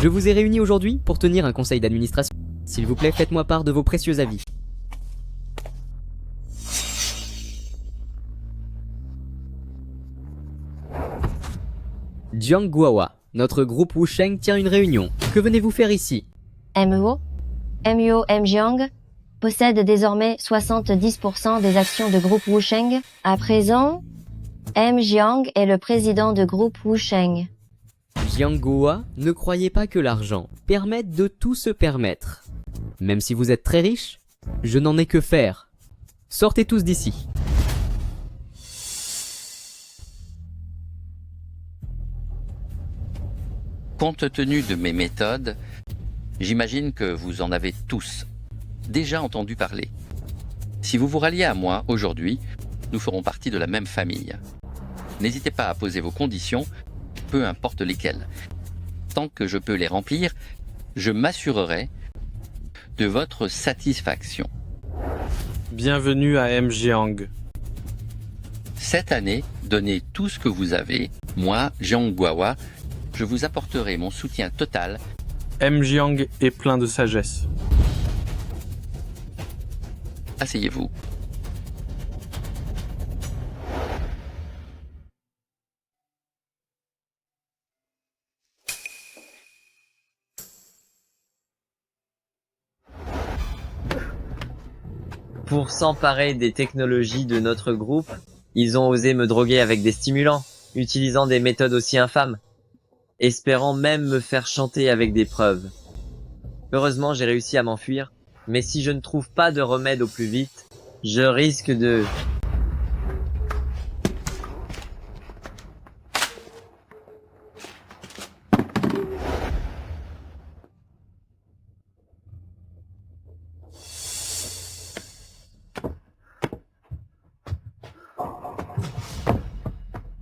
Je vous ai réunis aujourd'hui pour tenir un conseil d'administration. S'il vous plaît, faites-moi part de vos précieux avis. Jiang Guohua, notre groupe Wusheng tient une réunion. Que venez-vous faire ici? MEO, MUO Mjiang possède désormais 70% des actions de groupe Wusheng. À présent, Mjiang est le président de groupe Wusheng. Jiang Guohua, ne croyez pas que l'argent permette de tout se permettre. Même si vous êtes très riche, je n'en ai que faire. Sortez tous d'ici. Compte tenu de mes méthodes, j'imagine que vous en avez tous déjà entendu parler. Si vous vous ralliez à moi aujourd'hui, nous ferons partie de la même famille. N'hésitez pas à poser vos conditions, peu importe lesquelles. Tant que je peux les remplir, je m'assurerai de votre satisfaction. Bienvenue à Mjiang. Cette année, donnez tout ce que vous avez. Moi, Jiang Guohua, je vous apporterai mon soutien total. Mjiang est plein de sagesse. Asseyez-vous. Pour s'emparer des technologies de notre groupe, ils ont osé me droguer avec des stimulants, utilisant des méthodes aussi infâmes, espérant même me faire chanter avec des preuves. Heureusement, j'ai réussi à m'enfuir, mais si je ne trouve pas de remède au plus vite, je risque de...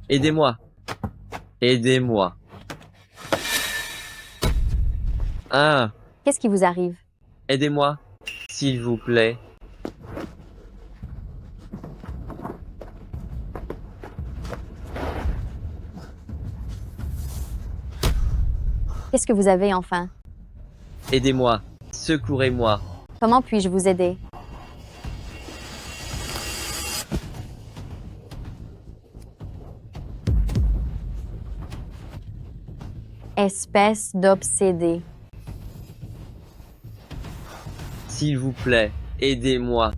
Aidez-moi. Aidez-moi. Ah, Qu'est-ce qui vous arrive? aidez-moi, s'il vous plaît. Qu'est-ce que vous avez enfin? Aidez-moi. Secourez-moi. Comment puis-je vous aider? Espèce d'obsédé. S'il vous plaît, aidez-moi.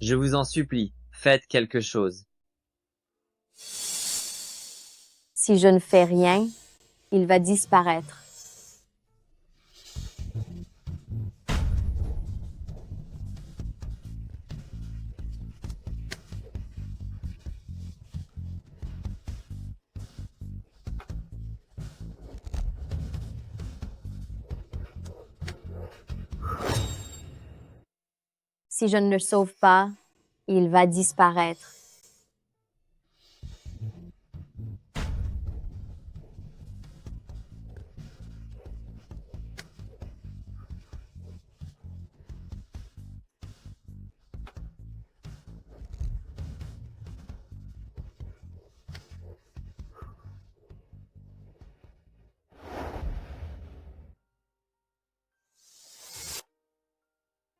Je vous en supplie, faites quelque chose. Si je ne fais rien, il va disparaître. Si je ne le sauve pas, il va disparaître.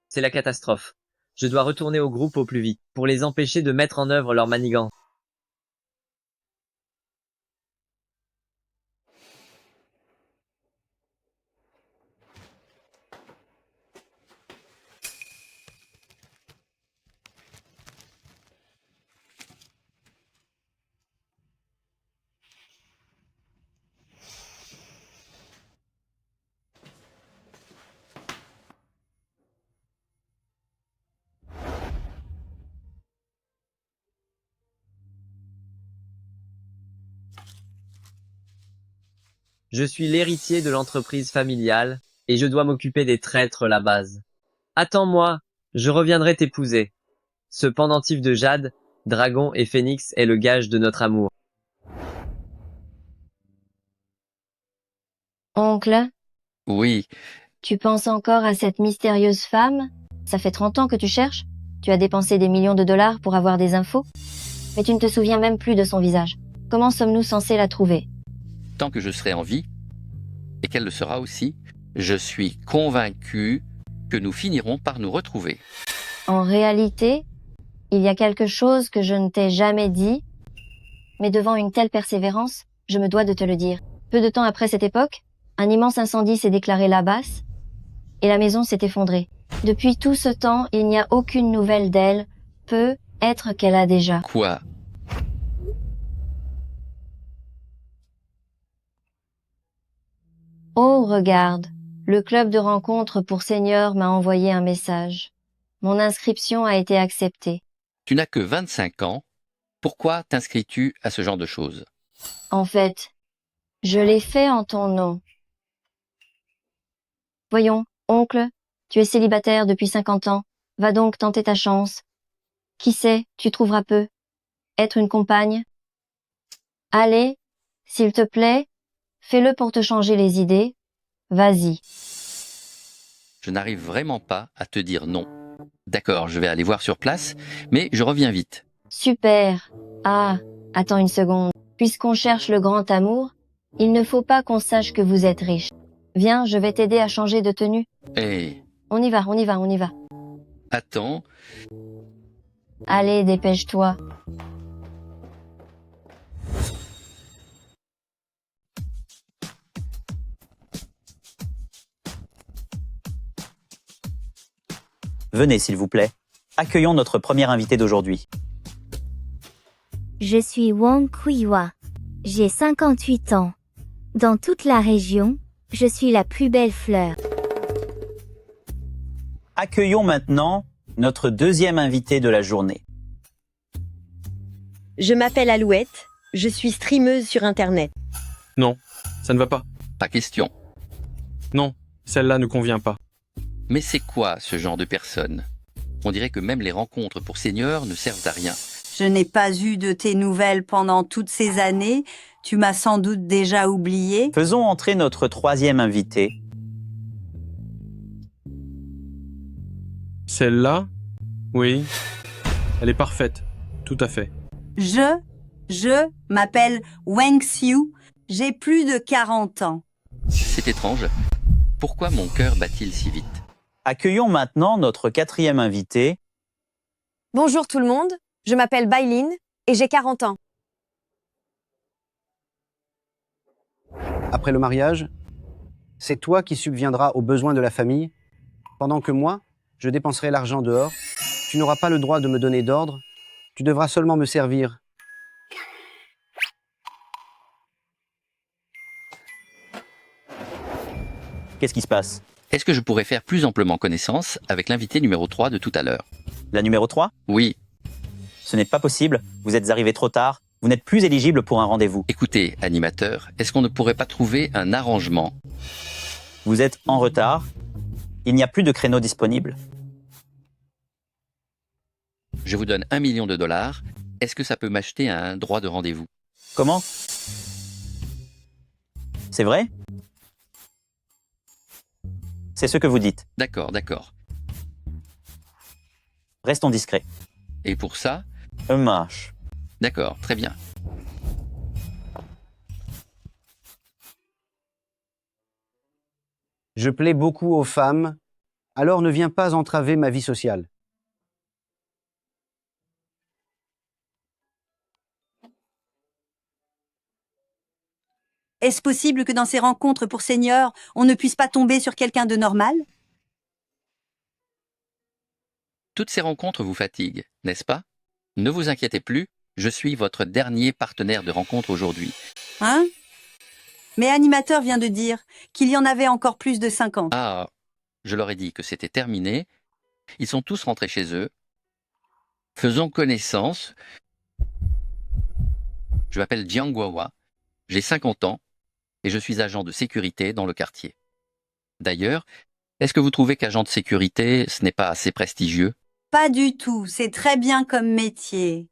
C'est la catastrophe. Je dois retourner au groupe au plus vite, pour les empêcher de mettre en œuvre leur manigance. Je suis l'héritier de l'entreprise familiale, et je dois m'occuper des traîtres la base. Attends-moi, je reviendrai t'épouser. Ce pendentif de jade, dragon et phénix est le gage de notre amour. Oncle, Oui, tu penses encore à cette mystérieuse femme? Ça fait 30 ans que tu cherches? Tu as dépensé des millions de dollars pour avoir des infos? Mais tu ne te souviens même plus de son visage. Comment sommes-nous censés la trouver? tant que je serai en vie, et qu'elle le sera aussi. Je suis convaincu que nous finirons par nous retrouver. En réalité, il y a quelque chose que je ne t'ai jamais dit, mais devant une telle persévérance, je me dois de te le dire. Peu de temps après cette époque, un immense incendie s'est déclaré là-bas, et la maison s'est effondrée. Depuis tout ce temps, il n'y a aucune nouvelle d'elle. Peut-être qu'elle a déjà. Quoi? Oh, regarde. Le club de rencontre pour seniors m'a envoyé un message. Mon inscription a été acceptée. Tu n'as que 25 ans. Pourquoi t'inscris-tu à ce genre de choses? En fait, je l'ai fait en ton nom. Voyons, oncle, tu es célibataire depuis 50 ans. Va donc tenter ta chance. Qui sait, tu trouveras peu. Être une compagne. Allez, s'il te plaît, fais-le pour te changer les idées. Vas-y. Je n'arrive vraiment pas à te dire non. D'accord, je vais aller voir sur place, mais je reviens vite. Super. Ah, attends une seconde. Puisqu'on cherche le grand amour, il ne faut pas qu'on sache que vous êtes riche. Viens, je vais t'aider à changer de tenue. Hé, On y va, on y va, on y va. attends, Allez, dépêche-toi. Venez, s'il vous plaît. Accueillons notre premier invité d'aujourd'hui. Je suis Wang Kuiwa. J'ai 58 ans. Dans toute la région, je suis la plus belle fleur. Accueillons maintenant notre deuxième invité de la journée. Je m'appelle Alouette, je suis streameuse sur Internet. Non, ça ne va pas. pas question. Non, celle-là ne convient pas. Mais c'est quoi ce genre de personne? On dirait que même les rencontres pour seniors ne servent à rien. Je n'ai pas eu de tes nouvelles pendant toutes ces années. Tu m'as sans doute déjà oublié. Faisons entrer notre troisième invité. Celle-là? Oui. Elle est parfaite. Tout à fait. Je m'appelle Wang Xiu. J'ai plus de 40 ans. C'est étrange. Pourquoi mon cœur bat-il si vite? Accueillons maintenant notre quatrième invité. Bonjour tout le monde, je m'appelle Bailin et j'ai 40 ans. Après le mariage, c'est toi qui subviendras aux besoins de la famille, pendant que moi, je dépenserai l'argent dehors. Tu n'auras pas le droit de me donner d'ordre, tu devras seulement me servir. Qu'est-ce qui se passe? Est-ce que je pourrais faire plus amplement connaissance avec l'invité numéro 3 de tout à l'heure? La numéro 3? Oui, Ce n'est pas possible. Vous êtes arrivé trop tard. Vous n'êtes plus éligible pour un rendez-vous. écoutez, animateur, est-ce qu'on ne pourrait pas trouver un arrangement? Vous êtes en retard. Il n'y a plus de créneau disponible. Je vous donne 1 million de dollars. Est-ce que ça peut m'acheter un droit de rendez-vous? Comment? C'est vrai? C'est ce que vous dites. D'accord, d'accord. Restons discrets. Et pour ça? Un marche. D'accord, très bien. Je plais beaucoup aux femmes, alors ne viens pas entraver ma vie sociale. Est-ce possible que dans ces rencontres pour seniors, on ne puisse pas tomber sur quelqu'un de normal? Toutes ces rencontres vous fatiguent, n'est-ce pas? Ne vous inquiétez plus, je suis votre dernier partenaire de rencontre aujourd'hui. Hein? Mais animateur vient de dire qu'il y en avait encore plus de 50. Ah, je leur ai dit que c'était terminé. Ils sont tous rentrés chez eux. Faisons connaissance. Je m'appelle Jiang Guohua, j'ai 50 ans et je suis agent de sécurité dans le quartier. D'ailleurs, est-ce que vous trouvez qu'agent de sécurité, ce n'est pas assez prestigieux? Pas du tout, c'est très bien comme métier.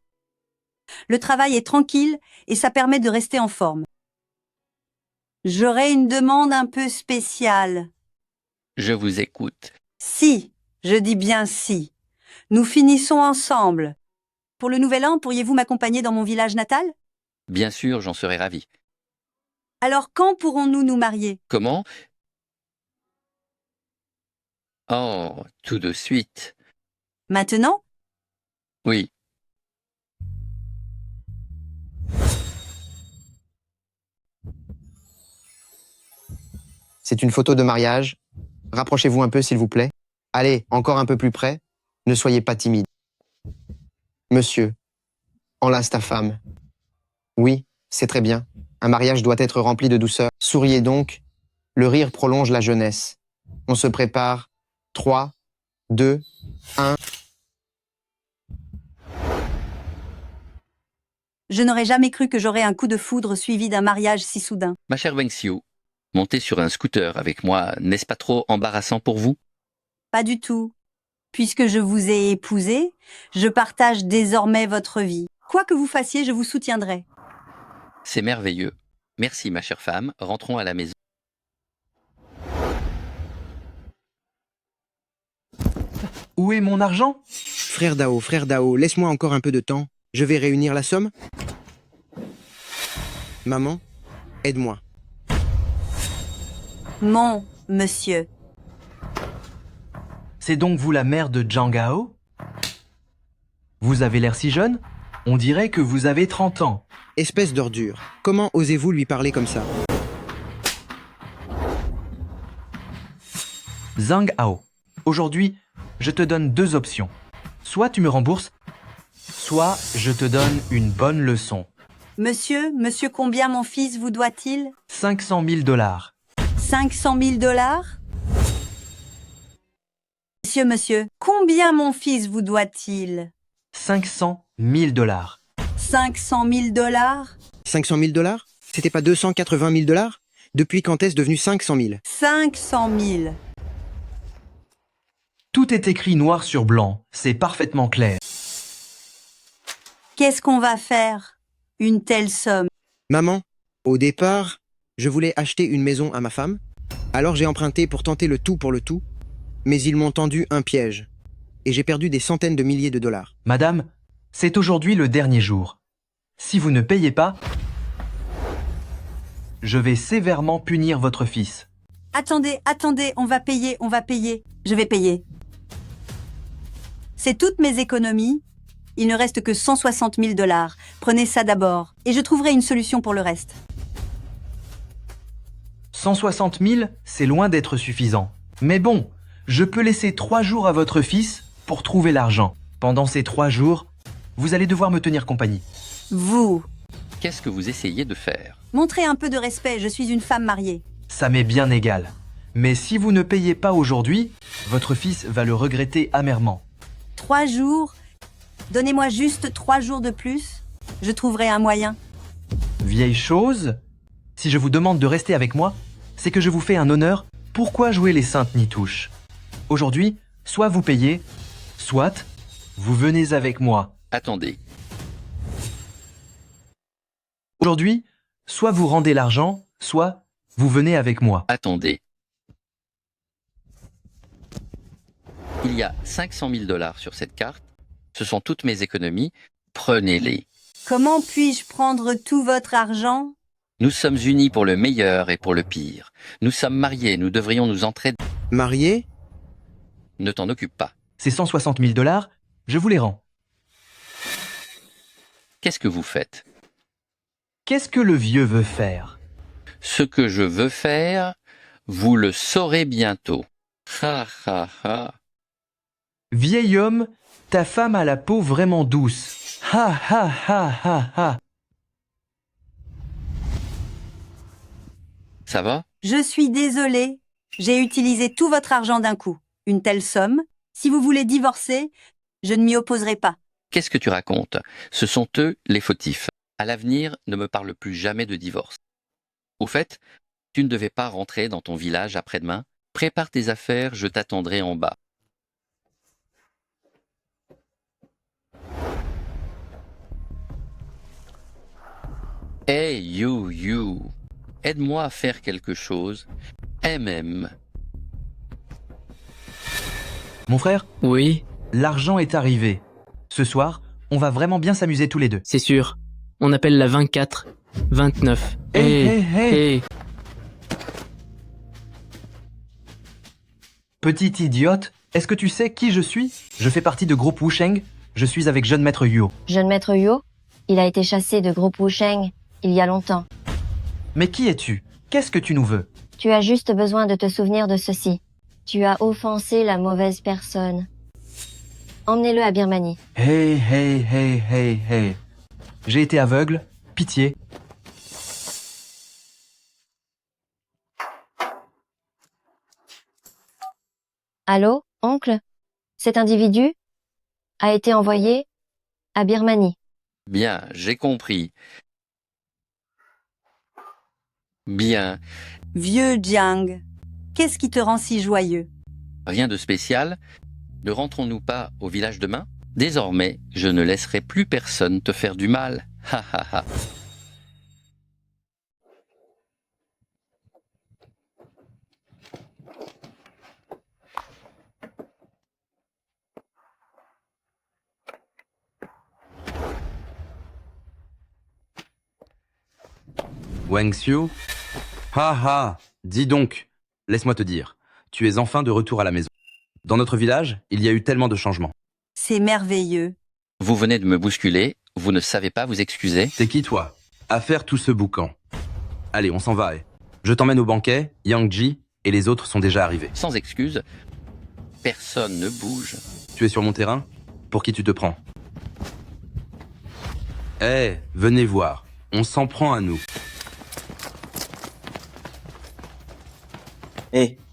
Le travail est tranquille et ça permet de rester en forme. J'aurais une demande un peu spéciale. Je vous écoute. Si, je dis bien si. Nous finissons ensemble. Pour le nouvel an, pourriez-vous m'accompagner dans mon village natal? Bien sûr, j'en serais ravi. Alors quand pourrons-nous nous marier? Comment? Oh, tout de suite. Maintenant? Oui. C'est une photo de mariage. Rapprochez-vous un peu, s'il vous plaît. Allez, encore un peu plus près. Ne soyez pas timide. Monsieur, enlace ta femme. Oui, c'est très bien. Un mariage doit être rempli de douceur. Souriez donc. Le rire prolonge la jeunesse. On se prépare. 3, 2, 1. Je n'aurais jamais cru que j'aurais un coup de foudre suivi d'un mariage si soudain. Ma chère Wang Xiu, monter sur un scooter avec moi, n'est-ce pas trop embarrassant pour vous? Pas du tout. Puisque je vous ai épousé, je partage désormais votre vie. Quoi que vous fassiez, je vous soutiendrai. C'est merveilleux. Merci, ma chère femme. Rentrons à la maison. Où est mon argent? Frère Dao, laisse-moi encore un peu de temps. Je vais réunir la somme. Maman, aide-moi. Mon monsieur. C'est donc vous la mère de Zhang Gao? Vous avez l'air si jeune? On dirait que vous avez 30 ans. Espèce d'ordure. Comment osez-vous lui parler comme ça? Zhang Hao, aujourd'hui, je te donne 2 options. Soit tu me rembourses, soit je te donne une bonne leçon. Monsieur, combien mon fils vous doit-il? 500 000 $. 500 000 $? Monsieur, combien mon fils vous doit-il? 500 000 $. 500 000 $? 500 000 $? C'était pas 280 000 $? Depuis quand est-ce devenu 500 000? 500 000. Tout est écrit noir sur blanc, c'est parfaitement clair. Qu'est-ce qu'on va faire? Une telle somme. Maman, au départ, je voulais acheter une maison à ma femme. Alors j'ai emprunté pour tenter le tout pour le tout. Mais ils m'ont tendu un piège. Et j'ai perdu des centaines de milliers de dollars. Madame, c'est aujourd'hui le dernier jour. Si vous ne payez pas, je vais sévèrement punir votre fils. Attendez, on va payer. Je vais payer. C'est toutes mes économies. Il ne reste que 160 000 $. Prenez ça d'abord, et je trouverai une solution pour le reste. 160 000, c'est loin d'être suffisant. Mais bon, je peux laisser 3 jours à votre fils pour trouver l'argent. Pendant ces 3 jours, vous allez devoir me tenir compagnie. Vous. Qu'est-ce que vous essayez de faire? Montrez un peu de respect, je suis une femme mariée. Ça m'est bien égal. Mais si vous ne payez pas aujourd'hui, votre fils va le regretter amèrement. 3 jours? Donnez-moi juste 3 jours de plus. Je trouverai un moyen. Vieille chose, si je vous demande de rester avec moi, c'est que je vous fais un honneur. Pourquoi jouer les saintes nitouches? Aujourd'hui, soit vous payez, soit vous venez avec moi. Attendez. Aujourd'hui, soit vous rendez l'argent, soit vous venez avec moi. Attendez. Il y a 500 000 $ sur cette carte. Ce sont toutes mes économies. Prenez-les. Comment puis-je prendre tout votre argent? Nous sommes unis pour le meilleur et pour le pire. Nous sommes mariés, nous devrions nous entraider. Mariés? Ne t'en occupe pas. Ces 160 000 $, je vous les rends. Qu'est-ce que vous faites? Qu'est-ce que le vieux veut faire? Ce que je veux faire, vous le saurez bientôt. Ha ha ha. Vieil homme, ta femme a la peau vraiment douce. Ha ha ha ha ha. Ça va? Je suis désolée. J'ai utilisé tout votre argent d'un coup. Une telle somme. Si vous voulez divorcer, je ne m'y opposerai pas. Qu'est-ce que tu racontes? Ce sont eux les fautifs. À l'avenir, ne me parle plus jamais de divorce. Au fait, tu ne devais pas rentrer dans ton village après-demain. Prépare tes affaires, je t'attendrai en bas. Hey you. Aide-moi à faire quelque chose. Mon frère? Oui, L'argent est arrivé. Ce soir, on va vraiment bien s'amuser tous les deux. c'est sûr. On appelle la 24 29. Hey. Petite idiote, est-ce que tu sais qui je suis? Je fais partie de groupe Wusheng. Je suis avec jeune maître Yuo. Jeune maître Yo, il a été chassé de groupe Wusheng il y a longtemps. Mais qui es-tu? Qu'est-ce que tu nous veux? Tu as juste besoin de te souvenir de ceci. Tu as offensé la mauvaise personne. Emmenez-le à Birmanie. Hey. J'ai été aveugle. Pitié. Allô, oncle? Cet individu a été envoyé à Birmanie. Bien, j'ai compris. Bien, Vieux Jiang, qu'est-ce qui te rend si joyeux? rien de spécial. Ne rentrons-nous pas au village demain? Désormais, je ne laisserai plus personne te faire du mal. Ha ha ha. Wang Xiu? Dis donc, laisse-moi te dire, tu es enfin de retour à la maison. Dans notre village, il y a eu tellement de changements. C'est merveilleux. Vous venez de me bousculer, vous ne savez pas vous excuser? T'es qui toi? À faire tout ce boucan. Allez, on s'en va. Je t'emmène au banquet, Yang Ji et les autres sont déjà arrivés. Sans excuse, personne ne bouge. Tu es sur mon terrain? Pour qui tu te prends? Venez voir, on s'en prend à nous.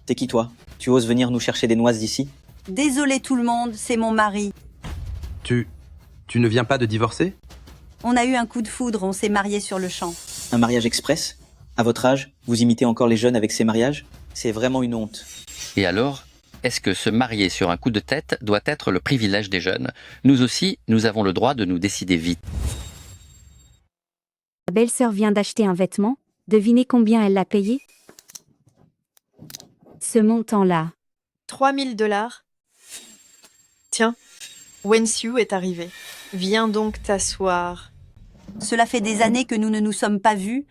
T'es qui toi? Tu oses venir nous chercher des noises d'ici? Désolé tout le monde, c'est mon mari. Tu ne viens pas de divorcer? On a eu un coup de foudre, on s'est mariés sur le champ. Un mariage express? À votre âge, vous imitez encore les jeunes avec ces mariages? C'est vraiment une honte. Et alors, est-ce que se marier sur un coup de tête doit être le privilège des jeunes? Nous aussi, nous avons le droit de nous décider vite. Ma belle-sœur vient d'acheter un vêtement. Devinez combien elle l'a payé? Ce montant-là. 3000 $. Tiens, Wen Xiu est arrivé. Viens donc t'asseoir. Cela fait des années que nous ne nous sommes pas vus.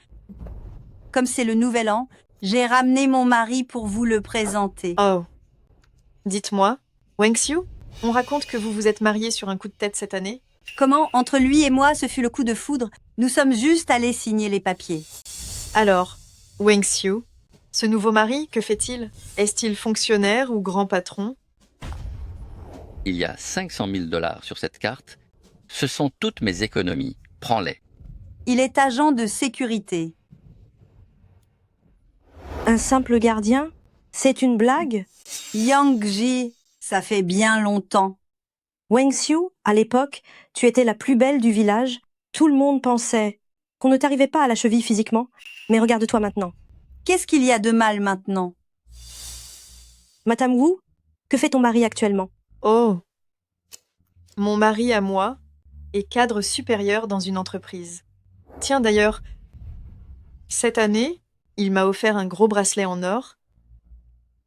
Comme c'est le nouvel an, j'ai ramené mon mari pour vous le présenter. Oh. Dites-moi, Wen Xiu, on raconte que vous vous êtes mariés sur un coup de tête cette année? Comment, entre lui et moi, ce fut le coup de foudre? Nous sommes juste allés signer les papiers. Alors, Wen Xiu, ce nouveau mari, que fait-il? Est-il fonctionnaire ou grand patron? Il y a 500 000 $ sur cette carte. Ce sont toutes mes économies. Prends-les. Il est agent de sécurité. Un simple gardien? C'est une blague? Yang Ji, ça fait bien longtemps. Wang Xiu, à l'époque, tu étais la plus belle du village. Tout le monde pensait qu'on ne t'arrivait pas à la cheville physiquement. Mais regarde-toi maintenant. Qu'est-ce qu'il y a de mal maintenant? Madame Wu, que fait ton mari actuellement? Oh. Mon mari à moi est cadre supérieur dans une entreprise. Tiens d'ailleurs, cette année, il m'a offert un gros bracelet en or.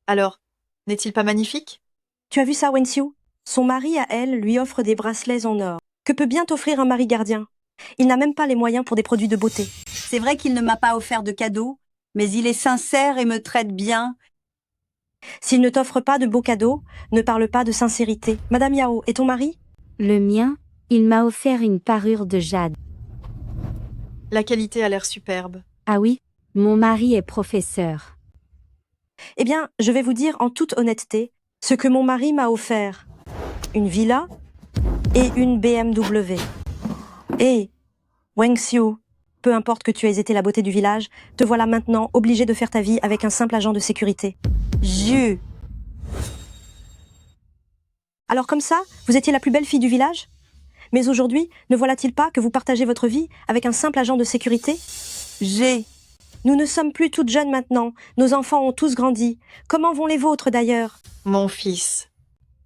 Alors, n'est-il pas magnifique? Tu as vu ça, Wen Xiu? Son mari à elle lui offre des bracelets en or. Que peut bien t'offrir un mari gardien? Il n'a même pas les moyens pour des produits de beauté. C'est vrai qu'il ne m'a pas offert de cadeaux, mais il est sincère et me traite bien. S'il ne t'offre pas de beaux cadeaux, ne parle pas de sincérité. Madame Yao, et ton mari? Le mien, il m'a offert une parure de jade. La qualité a l'air superbe. Ah oui, mon mari est professeur. Eh bien, je vais vous dire en toute honnêteté ce que mon mari m'a offert. Une villa et une BMW. Et, Wang Xiu, peu importe que tu aies été la beauté du village, te voilà maintenant obligé de faire ta vie avec un simple agent de sécurité. Alors comme ça, vous étiez la plus belle fille du village? Mais aujourd'hui, ne voilà-t-il pas que vous partagez votre vie avec un simple agent de sécurité? Nous ne sommes plus toutes jeunes maintenant. Nos enfants ont tous grandi. Comment vont les vôtres d'ailleurs? Mon fils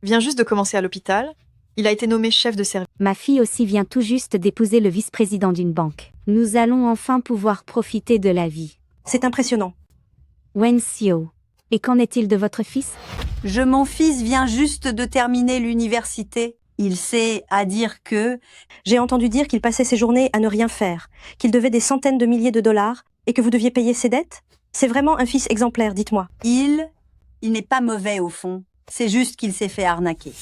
vient juste de commencer à l'hôpital. Il a été nommé chef de service. Ma fille aussi vient tout juste d'épouser le vice-président d'une banque. Nous allons enfin pouvoir profiter de la vie. C'est impressionnant. Wen Xiu, et qu'en est-il de votre fils? Mon fils vient juste de terminer l'université. Il sait à dire que... J'ai entendu dire qu'il passait ses journées à ne rien faire, qu'il devait des centaines de milliers de dollars et que vous deviez payer ses dettes? C'est vraiment un fils exemplaire, dites-moi. Il n'est pas mauvais au fond. C'est juste qu'il s'est fait arnaquer.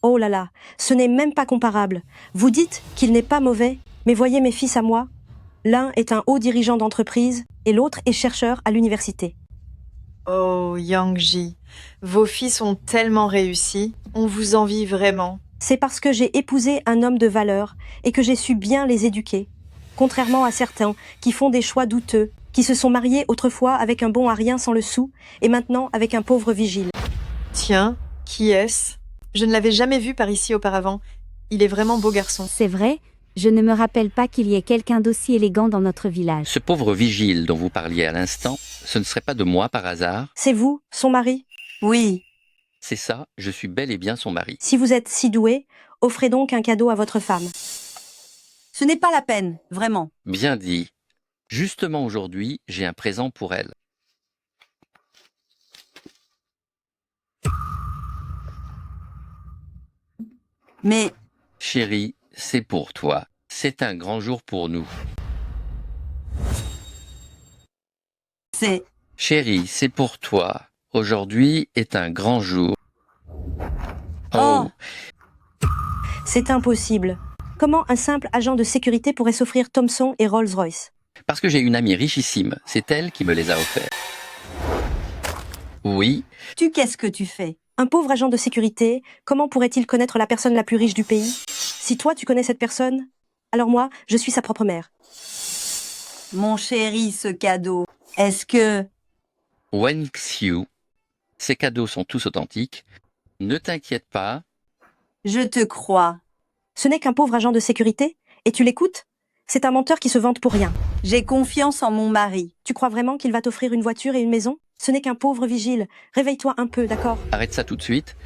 Oh là là, ce n'est même pas comparable. Vous dites qu'il n'est pas mauvais, mais voyez mes fils à moi. L'un est un haut dirigeant d'entreprise et l'autre est chercheur à l'université. Oh, Yang-ji, vos fils ont tellement réussi. On vous envie vraiment. C'est parce que j'ai épousé un homme de valeur et que j'ai su bien les éduquer. Contrairement à certains qui font des choix douteux, qui se sont mariés autrefois avec un bon à rien sans le sou et maintenant avec un pauvre vigile. Tiens, qui est-ce? Je ne l'avais jamais vu par ici auparavant. Il est vraiment beau garçon. C'est vrai, je ne me rappelle pas qu'il y ait quelqu'un d'aussi élégant dans notre village. Ce pauvre vigile dont vous parliez à l'instant, ce ne serait pas de moi par hasard? C'est vous, son mari? Oui. C'est ça, je suis bel et bien son mari. Si vous êtes si doué, offrez donc un cadeau à votre femme. Ce n'est pas la peine, vraiment. Bien dit. Justement aujourd'hui, j'ai un présent pour elle. Mais... Chérie, c'est pour toi. C'est un grand jour pour nous. C'est... Chérie, c'est pour toi. Aujourd'hui est un grand jour. Oh. C'est impossible. Comment un simple agent de sécurité pourrait s'offrir Thomson et Rolls-Royce? Parce que j'ai une amie richissime. C'est elle qui me les a offerts. Oui. Qu'est-ce que tu fais? Un pauvre agent de sécurité, comment pourrait-il connaître la personne la plus riche du pays? Si toi tu connais cette personne, alors moi, je suis sa propre mère. Mon chéri, ce cadeau, est-ce que... Wen Xiu, ces cadeaux sont tous authentiques. Ne t'inquiète pas. Je te crois. Ce n'est qu'un pauvre agent de sécurité? Et tu l'écoutes? C'est un menteur qui se vante pour rien. J'ai confiance en mon mari. Tu crois vraiment qu'il va t'offrir une voiture et une maison? Ce n'est qu'un pauvre vigile. Réveille-toi un peu, d'accord? Arrête ça tout de suite.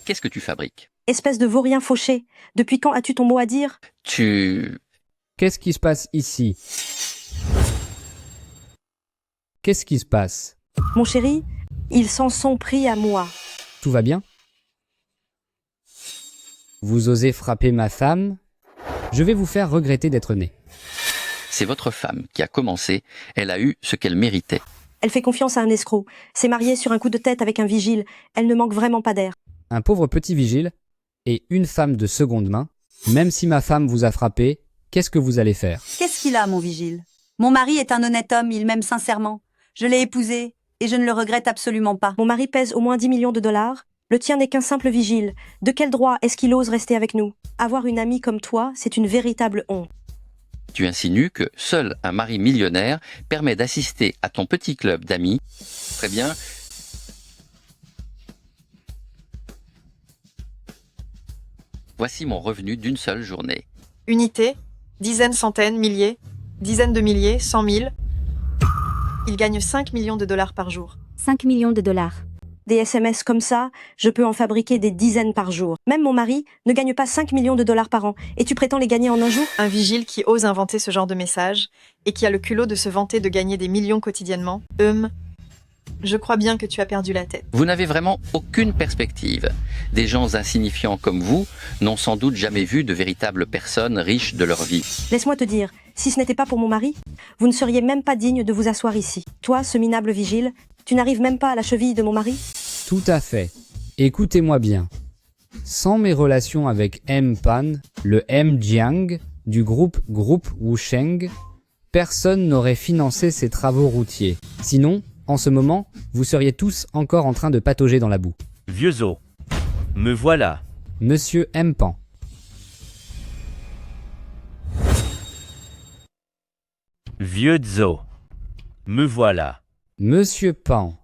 Qu'est-ce que tu fabriques? Espèce de vaurien fauché. Depuis quand as-tu ton mot à dire? Qu'est-ce qui se passe ici? Qu'est-ce qui se passe? Mon chéri, ils s'en sont pris à moi. Tout va bien? Vous osez frapper ma femme? Je vais vous faire regretter d'être né. C'est votre femme qui a commencé. Elle a eu ce qu'elle méritait. Elle fait confiance à un escroc. S'est mariée sur un coup de tête avec un vigile. Elle ne manque vraiment pas d'air. Un pauvre petit vigile et une femme de seconde main. Même si ma femme vous a frappé, qu'est-ce que vous allez faire? Qu'est-ce qu'il a, mon vigile? Mon mari est un honnête homme, il m'aime sincèrement. Je l'ai épousé et je ne le regrette absolument pas. Mon mari pèse au moins 10 millions de dollars. Le tien n'est qu'un simple vigile. De quel droit est-ce qu'il ose rester avec nous? Avoir une amie comme toi, c'est une véritable honte. Tu insinues que seul un mari millionnaire permet d'assister à ton petit club d'amis. Très bien. Voici mon revenu d'une seule journée. Unité, dizaines, centaines, milliers, dizaines de milliers, 100 000. Il gagne 5 millions de dollars par jour. 5 millions de dollars. Des SMS comme ça, je peux en fabriquer des dizaines par jour. Même mon mari ne gagne pas 5 millions de dollars par an. Et tu prétends les gagner en un jour? Un vigile qui ose inventer ce genre de message et qui a le culot de se vanter de gagner des millions quotidiennement. Je crois bien que tu as perdu la tête. Vous n'avez vraiment aucune perspective. Des gens insignifiants comme vous n'ont sans doute jamais vu de véritables personnes riches de leur vie. Laisse-moi te dire, si ce n'était pas pour mon mari, vous ne seriez même pas digne de vous asseoir ici. Toi, ce minable vigile, tu n'arrives même pas à la cheville de mon mari? Tout à fait. Écoutez-moi bien. Sans mes relations avec M. Pan, le M. Jiang, du groupe Wusheng, personne n'aurait financé ces travaux routiers. Sinon, en ce moment, vous seriez tous encore en train de patauger dans la boue. Vieux Zo, me voilà. Monsieur M. Pan. Vieux Zo, me voilà. Monsieur Pan.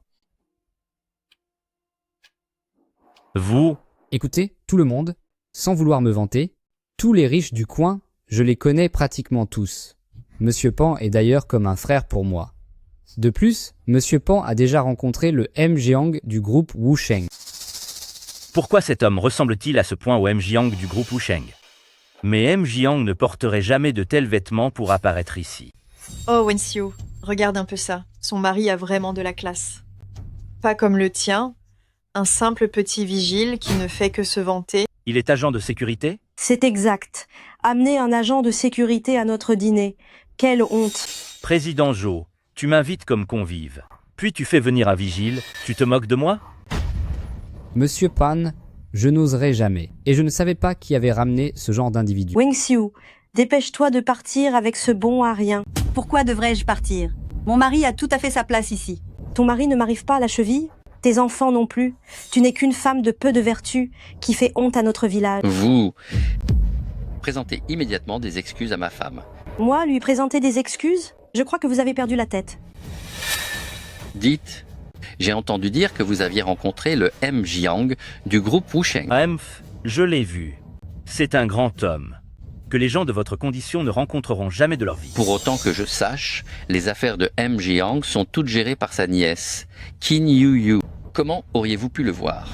Vous. Écoutez, tout le monde, sans vouloir me vanter, tous les riches du coin, je les connais pratiquement tous. Monsieur Pan est d'ailleurs comme un frère pour moi. De plus, Monsieur Pan a déjà rencontré le M. Jiang du groupe Wusheng. Pourquoi cet homme ressemble-t-il à ce point au M. Jiang du groupe Wusheng? Mais M. Jiang ne porterait jamais de tels vêtements pour apparaître ici. Oh Wen-Xiu, regarde un peu ça. Son mari a vraiment de la classe. Pas comme le tien, un simple petit vigile qui ne fait que se vanter. Il est agent de sécurité? C'est exact. Amener un agent de sécurité à notre dîner. Quelle honte. Président Joe, tu m'invites comme convive. Puis tu fais venir un vigile, tu te moques de moi? Monsieur Pan, je n'oserais jamais. Et je ne savais pas qui avait ramené ce genre d'individu. Wengxiu, dépêche-toi de partir avec ce bon à rien. Pourquoi devrais-je partir? Mon mari a tout à fait sa place ici. Ton mari ne m'arrive pas à la cheville? Tes enfants non plus. Tu n'es qu'une femme de peu de vertu qui fait honte à notre village. Vous présentez immédiatement des excuses à ma femme. Moi, lui présenter des excuses? Je crois que vous avez perdu la tête. Dites, j'ai entendu dire que vous aviez rencontré le M. Jiang du groupe Wusheng. Je l'ai vu. C'est un grand homme que les gens de votre condition ne rencontreront jamais de leur vie. Pour autant que je sache, les affaires de M. Jiang sont toutes gérées par sa nièce, Qin Yu. Comment auriez-vous pu le voir?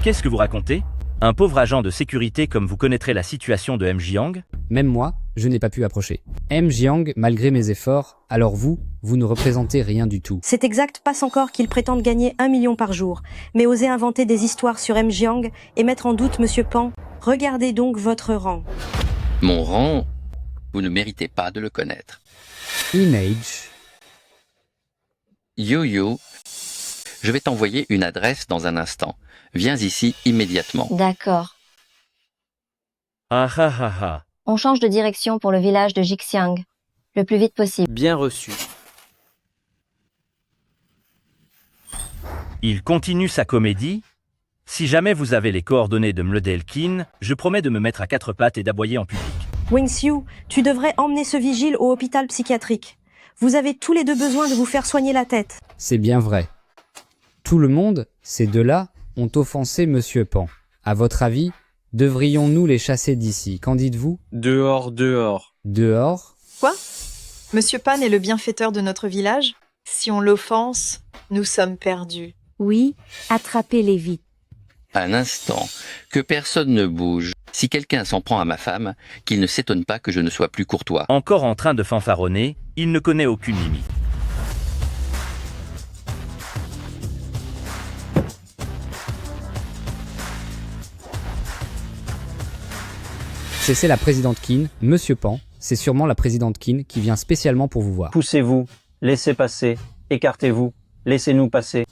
Qu'est-ce que vous racontez? Un pauvre agent de sécurité comme vous connaîtrez la situation de M. Jiang? Même moi, je n'ai pas pu approcher. M. Jiang, malgré mes efforts, alors vous ne représentez rien du tout. C'est exact, passe encore qu'il prétende gagner 1 million par jour. Mais oser inventer des histoires sur M. Jiang et mettre en doute Monsieur Pan, regardez donc votre rang. Mon rang, vous ne méritez pas de le connaître. Image. Yo-Yo, je vais t'envoyer une adresse dans un instant. Viens ici immédiatement. D'accord. Ah ah ah ah. On change de direction pour le village de Jixiang. Le plus vite possible. Bien reçu. Il continue sa comédie? Si jamais vous avez les coordonnées de Mledelkin, je promets de me mettre à 4 pattes et d'aboyer en public. Wengxiu, tu devrais emmener ce vigile au hôpital psychiatrique. Vous avez tous les deux besoin de vous faire soigner la tête. C'est bien vrai. Tout le monde, ces deux-là, ont offensé Monsieur Pan. À votre avis, devrions-nous les chasser d'ici? Qu'en dites-vous? Dehors, dehors. Dehors? Quoi? Monsieur Pan est le bienfaiteur de notre village? Si on l'offense, nous sommes perdus. Oui, attrapez-les vite. Un instant, que personne ne bouge. Si quelqu'un s'en prend à ma femme, qu'il ne s'étonne pas que je ne sois plus courtois. Encore en train de fanfaronner, il ne connaît aucune limite. C'est la présidente Qin, Monsieur Pan. C'est sûrement la présidente Qin qui vient spécialement pour vous voir. Poussez-vous, laissez passer, écartez-vous, laissez-nous passer.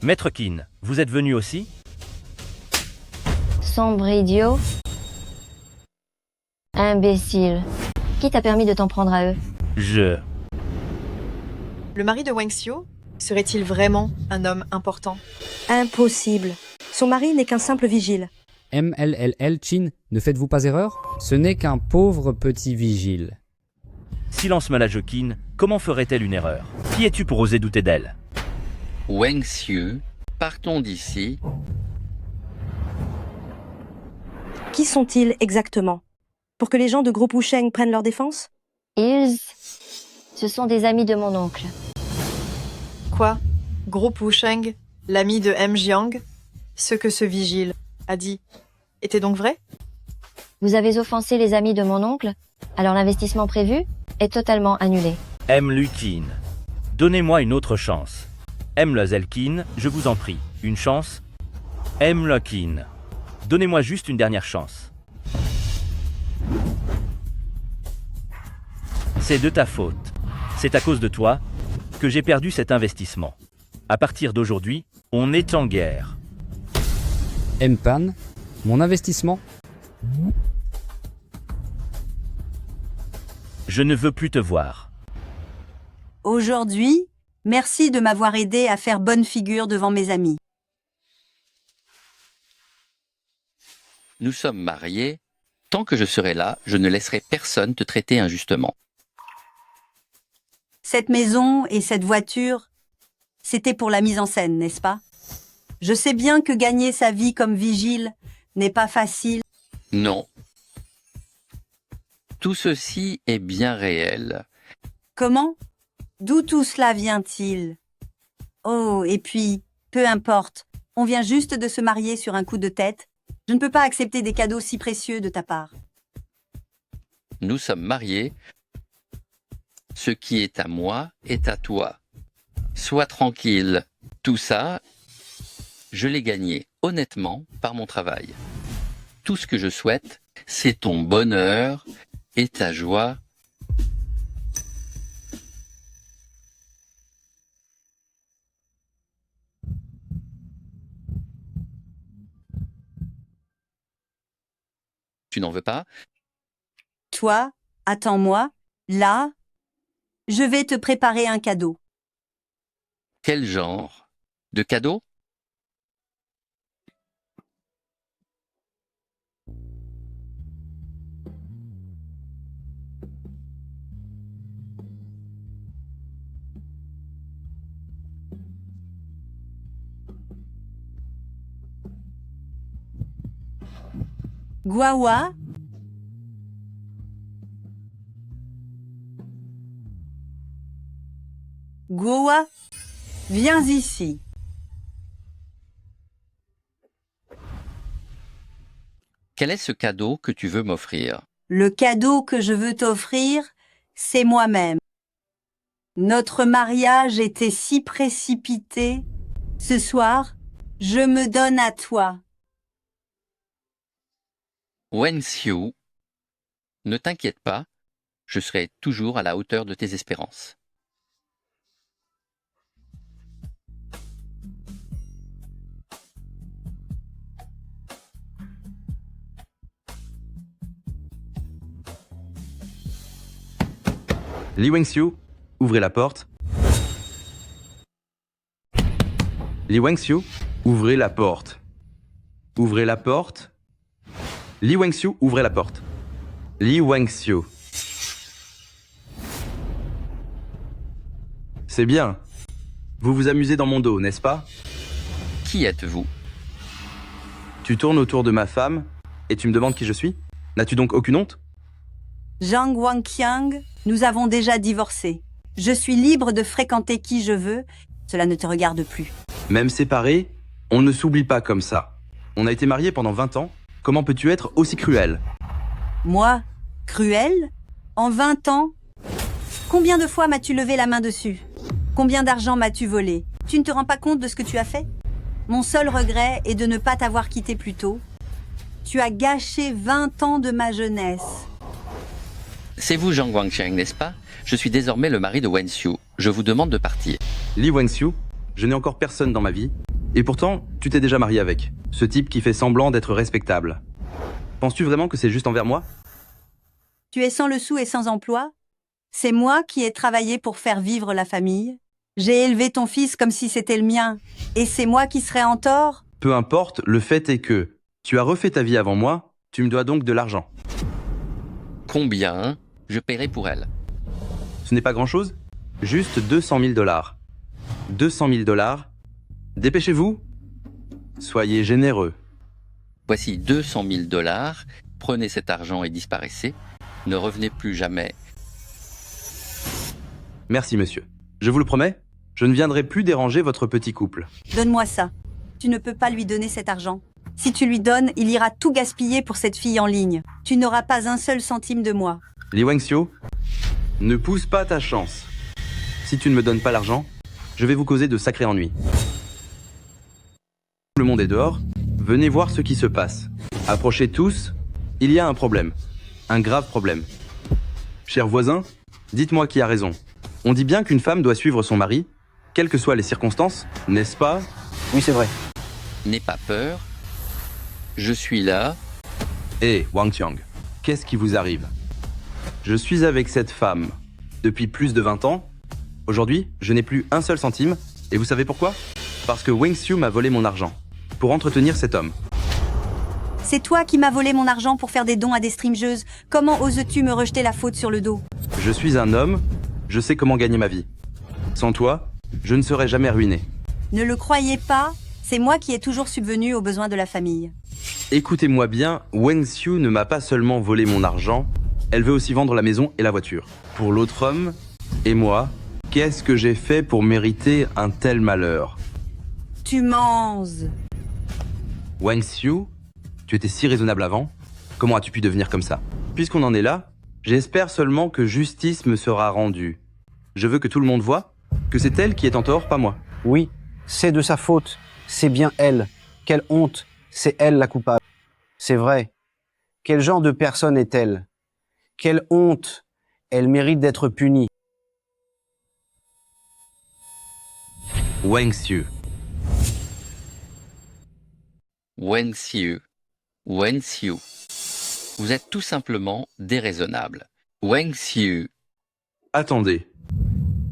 Maître Qin, vous êtes venu aussi? Sombre idiot. Imbécile. Qui t'a permis de t'en prendre à eux? Le mari de Wengxiu serait-il vraiment un homme important? Impossible. Son mari n'est qu'un simple vigile. MLLL Qin, ne faites-vous pas erreur? Ce n'est qu'un pauvre petit vigile. Silence Malage Qin, comment ferait-elle une erreur? Qui es-tu pour oser douter d'elle? Wengxiu, partons d'ici. Qui sont-ils exactement? Pour que les gens de groupe Wusheng prennent leur défense? Ce sont des amis de mon oncle. Quoi? Groupe Wusheng, l'ami de M. Jiang? Ce que ce vigile a dit était donc vrai? Vous avez offensé les amis de mon oncle? Alors l'investissement prévu est totalement annulé. M. Lukin, donnez-moi une autre chance. M. Zelkin, je vous en prie, une chance? M. Lukin, donnez-moi juste une dernière chance. C'est de ta faute. C'est à cause de toi que j'ai perdu cet investissement. À partir d'aujourd'hui, on est en guerre. M-Pan, mon investissement? Je ne veux plus te voir. Aujourd'hui, merci de m'avoir aidé à faire bonne figure devant mes amis. Nous sommes mariés. Tant que je serai là, je ne laisserai personne te traiter injustement. Cette maison et cette voiture, c'était pour la mise en scène, n'est-ce pas? Je sais bien que gagner sa vie comme vigile n'est pas facile. Non. Tout ceci est bien réel. Comment? D'où tout cela vient-il? Oh, et puis, peu importe, on vient juste de se marier sur un coup de tête. Je ne peux pas accepter des cadeaux si précieux de ta part. Nous sommes mariés. Ce qui est à moi est à toi. Sois tranquille. Tout ça, je l'ai gagné honnêtement par mon travail. tout ce que je souhaite, c'est ton bonheur et ta joie. Tu n'en veux pas? Toi, attends-moi, là, je vais te préparer un cadeau. Quel genre de cadeau? Guawa, Goa, viens ici. Quel est ce cadeau que tu veux m'offrir? Le cadeau que je veux t'offrir, c'est moi-même. Notre mariage était si précipité. Ce soir, je me donne à toi. Wenxiu, ne t'inquiète pas, je serai toujours à la hauteur de tes espérances. Li Wenxiu, ouvrez la porte. Li Wenxiu, ouvrez la porte. Ouvrez la porte. Li Wenxiu, ouvrez la porte. Li Wenxiu. C'est bien. Vous vous amusez dans mon dos, n'est-ce pas? Qui êtes-vous? Tu tournes autour de ma femme et tu me demandes qui je suis? N'as-tu donc aucune honte? Zhang Wangqiang, nous avons déjà divorcé. Je suis libre de fréquenter qui je veux. Cela ne te regarde plus. Même séparés, on ne s'oublie pas comme ça. On a été mariés pendant 20 ans. Comment peux-tu être aussi cruel? Moi, cruel? En 20 ans? Combien de fois m'as-tu levé la main dessus? Combien d'argent m'as-tu volé? Tu ne te rends pas compte de ce que tu as fait? Mon seul regret est de ne pas t'avoir quitté plus tôt. Tu as gâché 20 ans de ma jeunesse. C'est vous, Zhang Wangqiang, n'est-ce pas? Je suis désormais le mari de Wenxiu. Je vous demande de partir. Li Wenxiu, je n'ai encore personne dans ma vie. Et pourtant, tu t'es déjà marié avec. Ce type qui fait semblant d'être respectable. Penses-tu vraiment que c'est juste envers moi? Tu es sans le sou et sans emploi? C'est moi qui ai travaillé pour faire vivre la famille. J'ai élevé ton fils comme si c'était le mien. Et c'est moi qui serais en tort? Peu importe, le fait est que tu as refait ta vie avant moi, tu me dois donc de l'argent. Combien je paierai pour elle? Ce n'est pas grand-chose, juste 200 000 $. 200 000 $. Dépêchez-vous. Soyez généreux. Voici 200 000 $. Prenez cet argent et disparaissez. Ne revenez plus jamais. Merci, monsieur. Je vous le promets, je ne viendrai plus déranger votre petit couple. Donne-moi ça. Tu ne peux pas lui donner cet argent. Si tu lui donnes, il ira tout gaspiller pour cette fille en ligne. Tu n'auras pas un seul centime de moi. Li Wenxiu, ne pousse pas ta chance. Si tu ne me donnes pas l'argent, je vais vous causer de sacrés ennuis. Le monde est dehors, venez voir ce qui se passe. Approchez tous, il y a un problème. Un grave problème. Chers voisins, dites-moi qui a raison. On dit bien qu'une femme doit suivre son mari, quelles que soient les circonstances, n'est-ce pas? Oui, c'est vrai. N'aie pas peur. Je suis là. Hé, Wangqiang, qu'est-ce qui vous arrive? Je suis avec cette femme depuis plus de 20 ans. Aujourd'hui, je n'ai plus un seul centime. Et vous savez pourquoi? Parce que Wenxiu m'a volé mon argent. Pour entretenir cet homme. C'est toi qui m'as volé mon argent pour faire des dons à des streamjeuses. Comment oses-tu me rejeter la faute sur le dos? Je suis un homme, je sais comment gagner ma vie. Sans toi, je ne serais jamais ruiné. Ne le croyez pas, c'est moi qui ai toujours subvenu aux besoins de la famille. Écoutez-moi bien, Wenxiu ne m'a pas seulement volé mon argent, elle veut aussi vendre la maison et la voiture. Pour l'autre homme, et moi, qu'est-ce que j'ai fait pour mériter un tel malheur? Tu mens. Wenxiu, tu étais si raisonnable avant, comment as-tu pu devenir comme ça? Puisqu'on en est là, j'espère seulement que justice me sera rendue. Je veux que tout le monde voie que c'est elle qui est en tort, pas moi. Oui, c'est de sa faute. C'est bien elle. Quelle honte. C'est elle la coupable. C'est C'est vrai. Quel genre de personne est-elle? Quelle honte! Elle mérite d'être punie. Wang Xiu. Wen Xiu. Wen Xiu. Vous êtes tout simplement déraisonnable. Wang Xiu. Attendez.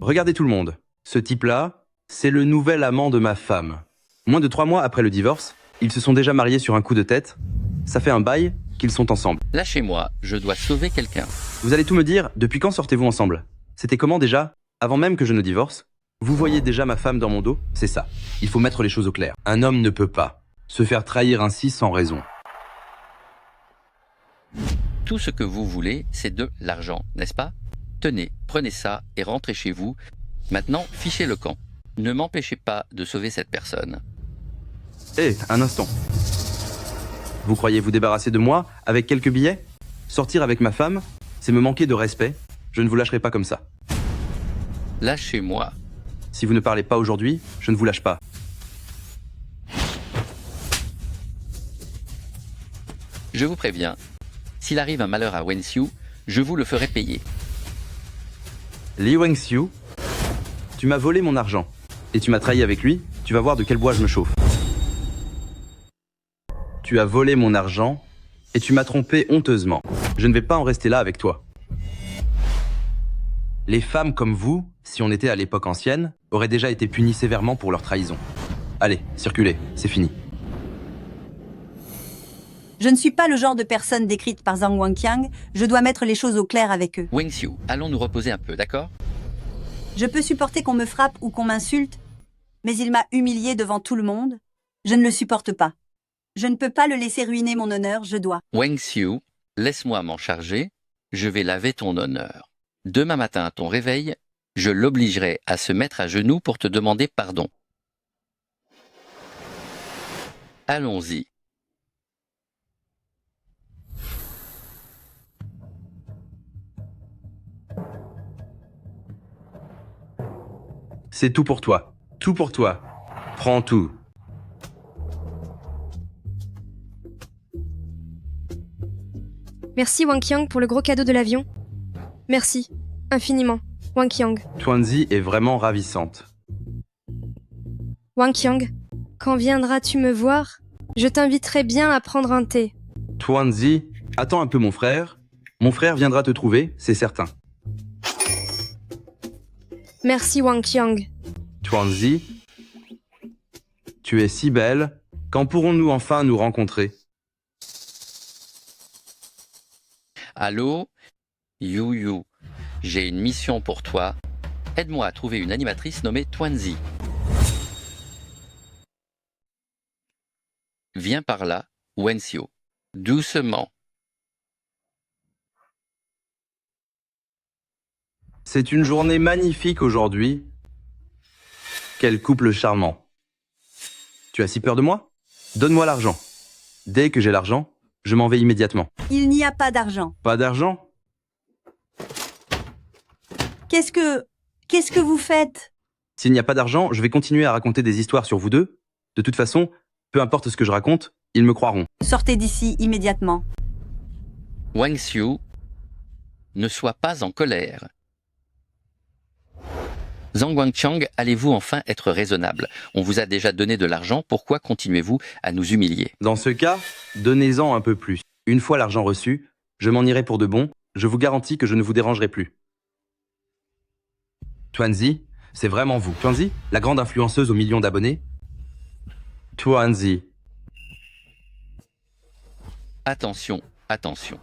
Regardez tout le monde. Ce type-là, c'est le nouvel amant de ma femme. Moins de 3 mois après le divorce, ils se sont déjà mariés sur un coup de tête. Ça fait un bail qu'ils sont ensemble. Lâchez-moi, je dois sauver quelqu'un. Vous allez tout me dire, depuis quand sortez-vous ensemble? C'était comment déjà? Avant même que je ne divorce? Vous voyez déjà ma femme dans mon dos? C'est ça. Il faut mettre les choses au clair. Un homme ne peut pas se faire trahir ainsi sans raison. Tout ce que vous voulez, c'est de l'argent, n'est-ce pas? Tenez, prenez ça et rentrez chez vous. Maintenant, fichez le camp. Ne m'empêchez pas de sauver cette personne. Hé, un instant. Vous croyez vous débarrasser de moi avec quelques billets? Sortir avec ma femme, c'est me manquer de respect. Je ne vous lâcherai pas comme ça. Lâchez-moi. Si vous ne parlez pas aujourd'hui, je ne vous lâche pas. Je vous préviens, s'il arrive un malheur à Wen Xiu, je vous le ferai payer. Li Wangxiu, tu m'as volé mon argent. Et tu m'as trahi avec lui, tu vas voir de quel bois je me chauffe. Tu as volé mon argent et tu m'as trompé honteusement. Je ne vais pas en rester là avec toi. Les femmes comme vous, si on était à l'époque ancienne, auraient déjà été punies sévèrement pour leur trahison. Allez, circulez, c'est fini. Je ne suis pas le genre de personne décrite par Zhang Wanqiang, je dois mettre les choses au clair avec eux. Wang Xiu, allons nous reposer un peu, d'accord? Je peux supporter qu'on me frappe ou qu'on m'insulte, mais il m'a humilié devant tout le monde. Je ne le supporte pas. Je ne peux pas le laisser ruiner mon honneur, je dois. Wang Xiu, laisse-moi m'en charger, je vais laver ton honneur. Demain matin à ton réveil, je l'obligerai à se mettre à genoux pour te demander pardon. Allons-y. C'est tout pour toi. Tout pour toi. Prends tout. Merci Wanqiang pour le gros cadeau de l'avion. Merci, infiniment, Wanqiang. Tuanzi est vraiment ravissante. Wanqiang, quand viendras-tu me voir? Je t'inviterai bien à prendre un thé. Tuanzi, attends un peu mon frère. Mon frère viendra te trouver, c'est certain. Merci Wanqiang. Tuanzi, tu es si belle. Quand pourrons-nous enfin nous rencontrer? Allô? Yu Yu, j'ai une mission pour toi. Aide-moi à trouver une animatrice nommée Tuanzi. Viens par là, Wen Xiu. Doucement. C'est une journée magnifique aujourd'hui. Quel couple charmant. Tu as si peur de moi? Donne-moi l'argent. Dès que j'ai l'argent, je m'en vais immédiatement. Il n'y a pas d'argent. Pas d'argent? Qu'est-ce que vous faites? S'il n'y a pas d'argent, je vais continuer à raconter des histoires sur vous deux. De toute façon, peu importe ce que je raconte, ils me croiront. Sortez d'ici immédiatement. Wang Xiu, ne sois pas en colère. Zhang Wanqiang, allez-vous enfin être raisonnable? On vous a déjà donné de l'argent, pourquoi continuez-vous à nous humilier? Dans ce cas, donnez-en un peu plus. Une fois l'argent reçu, je m'en irai pour de bon, je vous garantis que je ne vous dérangerai plus. Tuanzi, c'est vraiment vous. Tuanzi, la grande influenceuse aux millions d'abonnés? Tuanzi. Attention, attention.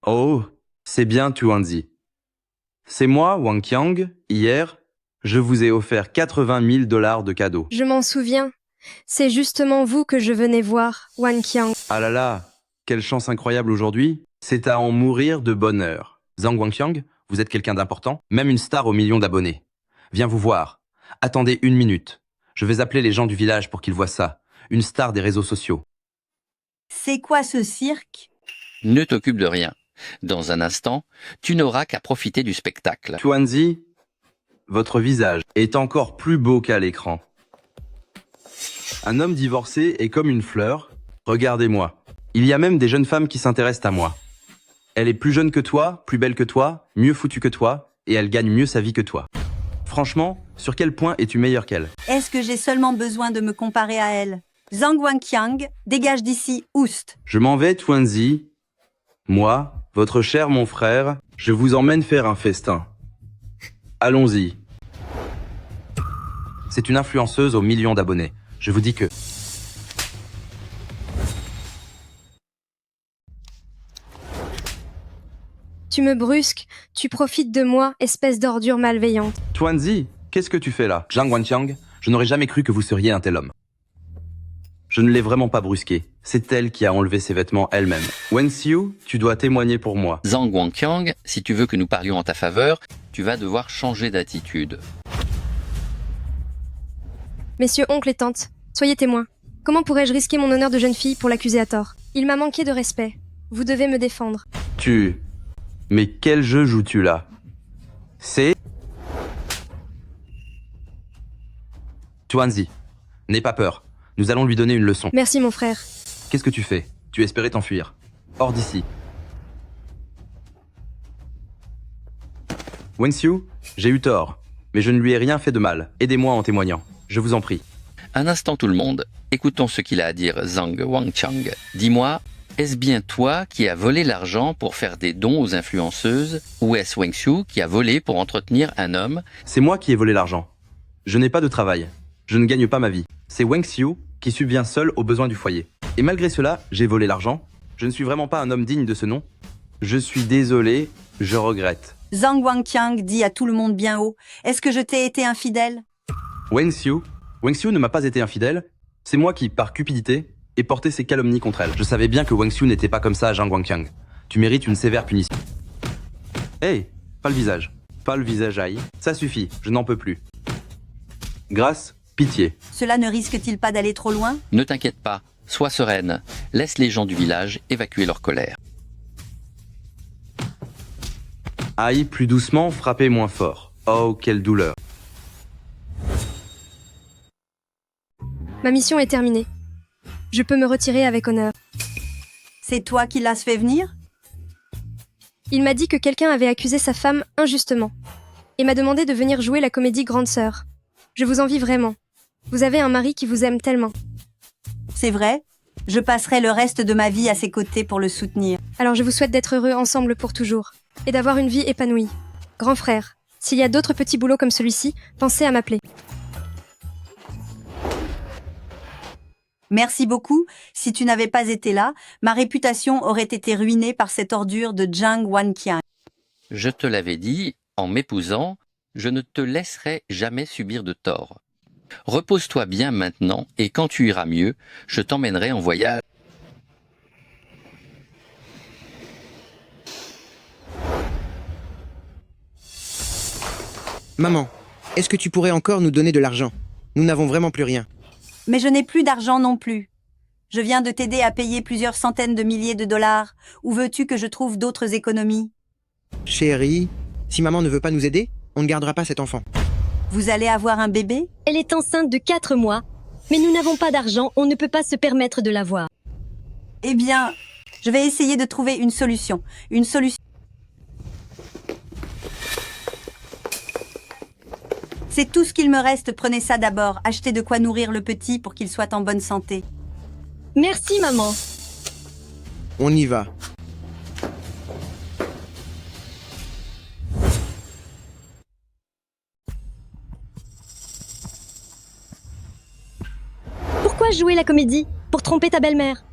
Oh, c'est bien Tuanzi. C'est moi, Wanqiang, hier, je vous ai offert 80 000 $ de cadeaux. Je m'en souviens. C'est justement vous que je venais voir, Wanqiang. Ah là là, quelle chance incroyable aujourd'hui. C'est à en mourir de bonheur. Zhang Wanqiang, vous êtes quelqu'un d'important, même une star aux millions d'abonnés. Viens vous voir. Attendez 1 minute. Je vais appeler les gens du village pour qu'ils voient ça. Une star des réseaux sociaux. C'est quoi ce cirque? Ne t'occupe de rien. Dans un instant, tu n'auras qu'à profiter du spectacle. Tuanzi, votre visage est encore plus beau qu'à l'écran. Un homme divorcé est comme une fleur. Regardez-moi. Il y a même des jeunes femmes qui s'intéressent à moi. Elle est plus jeune que toi, plus belle que toi, mieux foutue que toi, et elle gagne mieux sa vie que toi. Franchement, sur quel point es-tu meilleur qu'elle? Est-ce que j'ai seulement besoin de me comparer à elle? Zhang Wanqiang, dégage d'ici, oust. Je m'en vais, Tuanzi. Moi, votre cher mon frère, je vous emmène faire un festin. Allons-y. C'est une influenceuse aux millions d'abonnés. Je vous dis que... Tu me brusques, tu profites de moi, espèce d'ordure malveillante. Tuanzi, qu'est-ce que tu fais là? Zhang Wanqiang, je n'aurais jamais cru que vous seriez un tel homme. Je ne l'ai vraiment pas brusqué. C'est elle qui a enlevé ses vêtements elle-même. Wen Xiu, tu dois témoigner pour moi. Zhang Wanqiang, si tu veux que nous parlions en ta faveur, tu vas devoir changer d'attitude. Messieurs, oncles et tantes, soyez témoins. Comment pourrais-je risquer mon honneur de jeune fille pour l'accuser à tort? Il m'a manqué de respect. Vous devez me défendre. Mais quel jeu joues-tu là? C'est... Tuanzi, n'aie pas peur. Nous allons lui donner une leçon. Merci mon frère. Qu'est-ce que tu fais? Tu espérais t'enfuir. Hors d'ici. Wen Xiu, j'ai eu tort. Mais je ne lui ai rien fait de mal. Aidez-moi en témoignant. Je vous en prie. Un instant tout le monde, écoutons ce qu'il a à dire Zhang Wanqiang. Dis-moi, est-ce bien toi qui as volé l'argent pour faire des dons aux influenceuses ou est-ce Wen Xiu qui a volé pour entretenir un homme? C'est moi qui ai volé l'argent. Je n'ai pas de travail. Je ne gagne pas ma vie. C'est Wen Xiu qui subvient seul aux besoins du foyer. Et malgré cela, j'ai volé l'argent. Je ne suis vraiment pas un homme digne de ce nom. Je suis désolé, je regrette. Zhang Wanqiang dit à tout le monde bien haut, est-ce que je t'ai été infidèle? Wen Xiu ne m'a pas été infidèle. C'est moi qui, par cupidité, ai porté ces calomnies contre elle. Je savais bien que Wen Xiu n'était pas comme ça à Zhang Wanqiang. Tu mérites une sévère punition. Hey, pas le visage. Pas le visage aïe. Ça suffit, je n'en peux plus. Grâce, pitié. Cela ne risque-t-il pas d'aller trop loin? Ne t'inquiète pas, sois sereine. Laisse les gens du village évacuer leur colère. Aïe, plus doucement, frappez moins fort. Oh, quelle douleur. Ma mission est terminée. Je peux me retirer avec honneur. C'est toi qui l'as fait venir? Il m'a dit que quelqu'un avait accusé sa femme injustement et m'a demandé de venir jouer la comédie Grande Sœur. Je vous envie vraiment. Vous avez un mari qui vous aime tellement. C'est vrai. Je passerai le reste de ma vie à ses côtés pour le soutenir. Alors je vous souhaite d'être heureux ensemble pour toujours et d'avoir une vie épanouie. Grand frère, s'il y a d'autres petits boulots comme celui-ci, pensez à m'appeler. Merci beaucoup. Si tu n'avais pas été là, ma réputation aurait été ruinée par cette ordure de Zhang Wanqiang. Je te l'avais dit, en m'épousant, je ne te laisserai jamais subir de tort. Repose-toi bien maintenant et quand tu iras mieux, je t'emmènerai en voyage. Maman, est-ce que tu pourrais encore nous donner de l'argent? Nous n'avons vraiment plus rien. Mais je n'ai plus d'argent non plus. Je viens de t'aider à payer plusieurs centaines de milliers de dollars. Où veux-tu que je trouve d'autres économies? Chérie, si maman ne veut pas nous aider, on ne gardera pas cet enfant. Vous allez avoir un bébé? Elle est enceinte de 4 mois, mais nous n'avons pas d'argent, on ne peut pas se permettre de l'avoir. Eh bien, je vais essayer de trouver une solution. Une solution. C'est tout ce qu'il me reste, prenez ça d'abord. Achetez de quoi nourrir le petit pour qu'il soit en bonne santé. Merci, maman. On y va. Pourquoi jouer la comédie? Pour tromper ta belle-mère.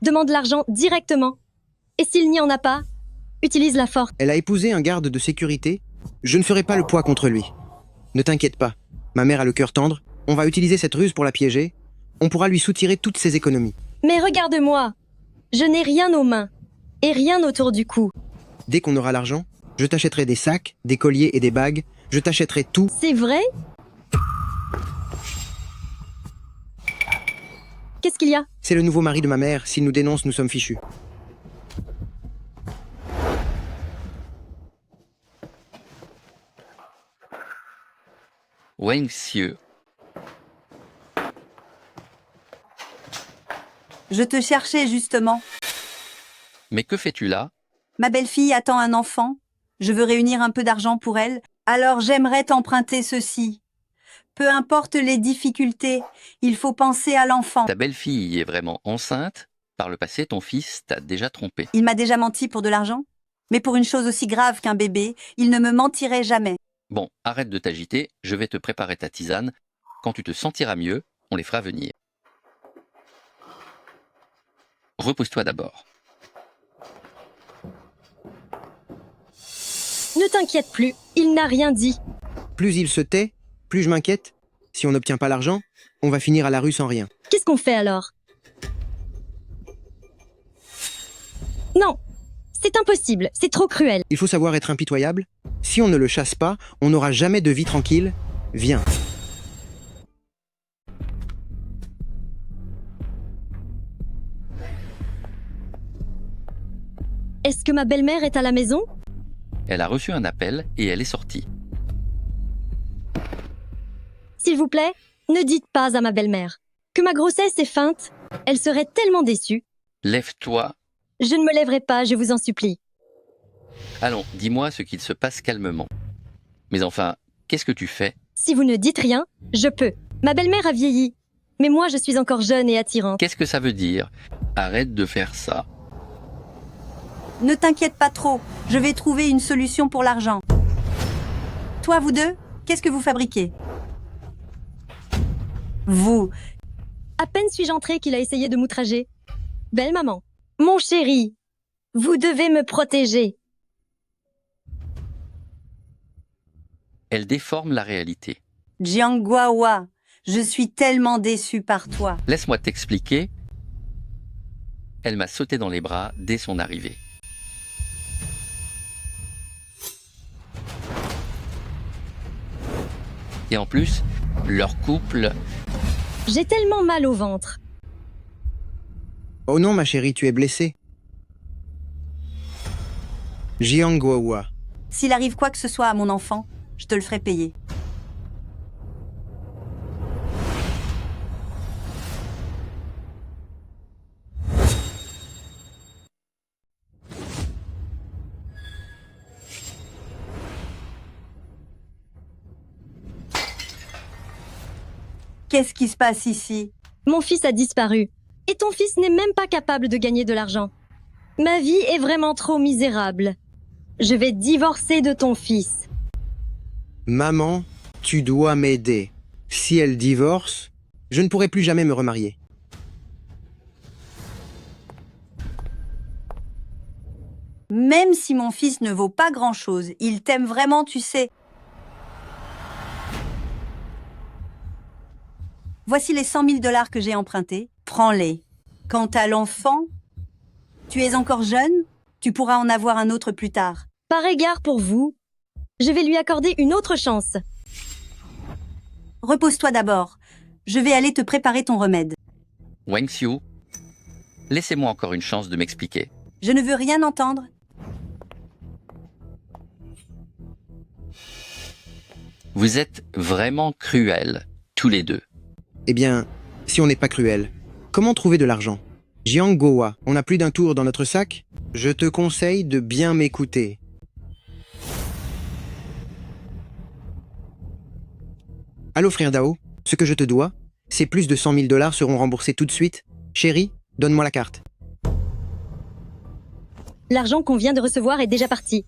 Demande l'argent directement. Et s'il n'y en a pas, utilise la force. Elle a épousé un garde de sécurité. Je ne ferai pas le poids contre lui. Ne t'inquiète pas. Ma mère a le cœur tendre. On va utiliser cette ruse pour la piéger. On pourra lui soutirer toutes ses économies. Mais regarde-moi. Je n'ai rien aux mains. Et rien autour du cou. Dès qu'on aura l'argent, je t'achèterai des sacs, des colliers et des bagues. Je t'achèterai tout. C'est vrai? Qu'est-ce qu'il y a? C'est le nouveau mari de ma mère. S'il nous dénonce, nous sommes fichus. Wang Xiu. Je te cherchais justement. Mais que fais-tu là? Ma belle-fille attend un enfant. Je veux réunir un peu d'argent pour elle. Alors j'aimerais t'emprunter ceci. Peu importe les difficultés, il faut penser à l'enfant. Ta belle-fille est vraiment enceinte? Par le passé, ton fils t'a déjà trompé. Il m'a déjà menti pour de l'argent? Mais pour une chose aussi grave qu'un bébé, il ne me mentirait jamais. Bon, arrête de t'agiter, je vais te préparer ta tisane. Quand tu te sentiras mieux, on les fera venir. Repose-toi d'abord. Ne t'inquiète plus, il n'a rien dit. Plus il se tait, plus je m'inquiète. Si on n'obtient pas l'argent, on va finir à la rue sans rien. Qu'est-ce qu'on fait alors? Non, c'est impossible, c'est trop cruel. Il faut savoir être impitoyable. Si on ne le chasse pas, on n'aura jamais de vie tranquille. Viens. Est-ce que ma belle-mère est à la maison? Elle a reçu un appel et elle est sortie. S'il vous plaît, ne dites pas à ma belle-mère que ma grossesse est feinte. Elle serait tellement déçue. Lève-toi. Je ne me lèverai pas, je vous en supplie. Allons, dis-moi ce qu'il se passe calmement. Mais enfin, qu'est-ce que tu fais? Si vous ne dites rien, je peux. Ma belle-mère a vieilli. Mais moi, je suis encore jeune et attirante. Qu'est-ce que ça veut dire? Arrête de faire ça. Ne t'inquiète pas trop, je vais trouver une solution pour l'argent. Toi, vous deux, qu'est-ce que vous fabriquez? Vous. À peine suis-je entrée qu'il a essayé de m'outrager. Belle maman. Mon chéri, vous devez me protéger. Elle déforme la réalité. Jiangguawa, je suis tellement déçue par toi. Laisse-moi t'expliquer. Elle m'a sauté dans les bras dès son arrivée. Et en plus, leur couple... J'ai tellement mal au ventre. Oh non, ma chérie, tu es blessée. Jiangguawa. S'il arrive quoi que ce soit à mon enfant, je te le ferai payer. Qu'est-ce qui se passe ici? Mon fils a disparu. Et ton fils n'est même pas capable de gagner de l'argent. Ma vie est vraiment trop misérable. Je vais divorcer de ton fils. Maman, tu dois m'aider. Si elle divorce, je ne pourrai plus jamais me remarier. Même si mon fils ne vaut pas grand-chose, il t'aime vraiment, tu sais. Voici les 100 000 $ que j'ai empruntés. Prends-les. Quant à l'enfant, tu es encore jeune, tu pourras en avoir un autre plus tard. Par égard pour vous, je vais lui accorder une autre chance. Repose-toi d'abord. Je vais aller te préparer ton remède. Wang Xiu, laissez-moi encore une chance de m'expliquer. Je ne veux rien entendre. Vous êtes vraiment cruels, tous les deux. Eh bien, si on n'est pas cruel, comment trouver de l'argent? Jiangguawa, on a plus d'un tour dans notre sac? Je te conseille de bien m'écouter. Allô frère Dao, ce que je te dois, c'est plus de 100 000 $ seront remboursés tout de suite. Chérie, donne-moi la carte. L'argent qu'on vient de recevoir est déjà parti.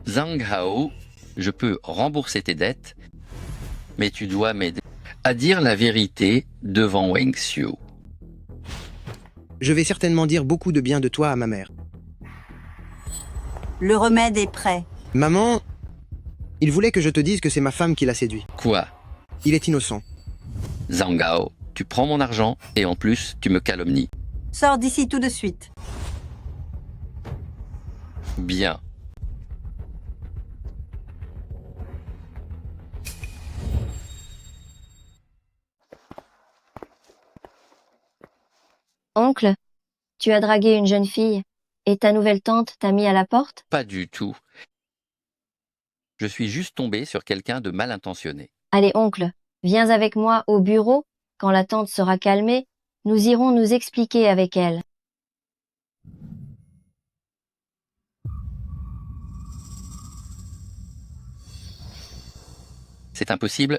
Zhang Hao, je peux rembourser tes dettes, mais tu dois m'aider à dire la vérité devant Wang Xiu. Je vais certainement dire beaucoup de bien de toi à ma mère. Le remède est prêt. Maman, il voulait que je te dise que c'est ma femme qui l'a séduit. Quoi? Il est innocent. Zhang Hao, tu prends mon argent et en plus, tu me calomnies. Sors d'ici tout de suite. Bien. Oncle, tu as dragué une jeune fille et ta nouvelle tante t'a mis à la porte? Pas du tout. Je suis juste tombé sur quelqu'un de mal intentionné. Allez, oncle, viens avec moi au bureau. Quand la tante sera calmée, nous irons nous expliquer avec elle. C'est impossible.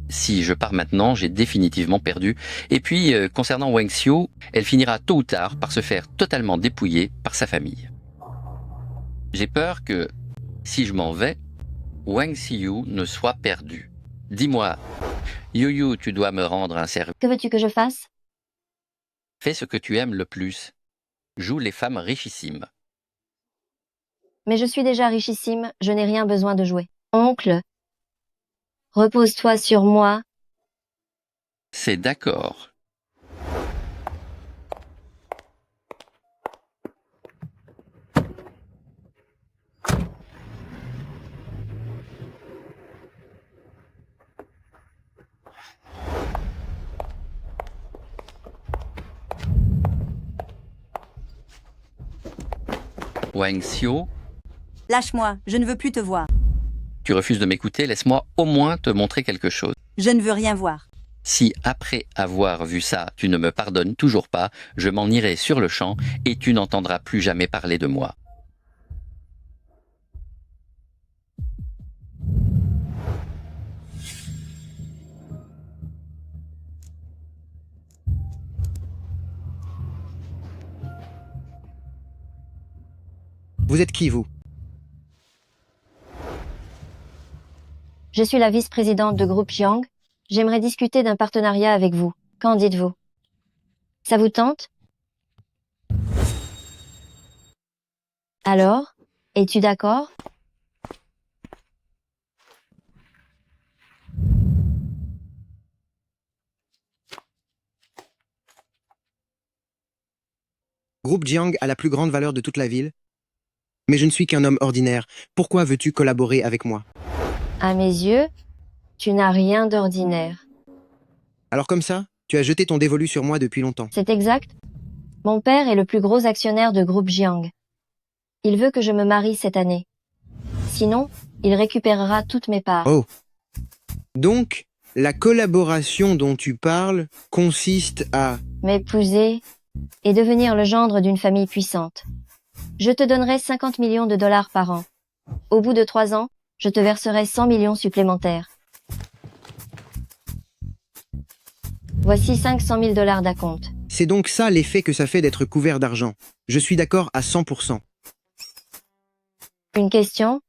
Si je pars maintenant, j'ai définitivement perdu. Et puis, concernant Wang Xiu, elle finira tôt ou tard par se faire totalement dépouiller par sa famille. J'ai peur que, si je m'en vais, Wang Xiu ne soit perdu. Dis-moi, Yu, tu dois me rendre un service. Que veux-tu que je fasse? Fais ce que tu aimes le plus. Joue les femmes richissimes. Mais je suis déjà richissime, je n'ai rien besoin de jouer. Oncle, repose-toi sur moi. C'est d'accord. Wang Xiu, Lâche-moi, je ne veux plus te voir. tu refuses de m'écouter, laisse-moi au moins te montrer quelque chose. Je ne veux rien voir. Si après avoir vu ça, tu ne me pardonnes toujours pas, je m'en irai sur le champ et tu n'entendras plus jamais parler de moi. Vous êtes qui, vous? Je suis la vice-présidente de groupe Jiang. J'aimerais discuter d'un partenariat avec vous. Qu'en dites-vous? Ça vous tente? Alors, es-tu d'accord? Groupe Jiang a la plus grande valeur de toute la ville. Mais je ne suis qu'un homme ordinaire. Pourquoi veux-tu collaborer avec moi? À mes yeux, tu n'as rien d'ordinaire. Alors comme ça, tu as jeté ton dévolu sur moi depuis longtemps. C'est exact. Mon père est le plus gros actionnaire de groupe Jiang. Il veut que je me marie cette année. Sinon, il récupérera toutes mes parts. Oh. Donc, la collaboration dont tu parles consiste à... M'épouser et devenir le gendre d'une famille puissante. Je te donnerai 50 millions de dollars par an. Au bout de 3 ans, je te verserai 100 millions supplémentaires. Voici 500 000 dollars d'acompte. C'est donc ça l'effet que ça fait d'être couvert d'argent. Je suis d'accord à 100%. Une question?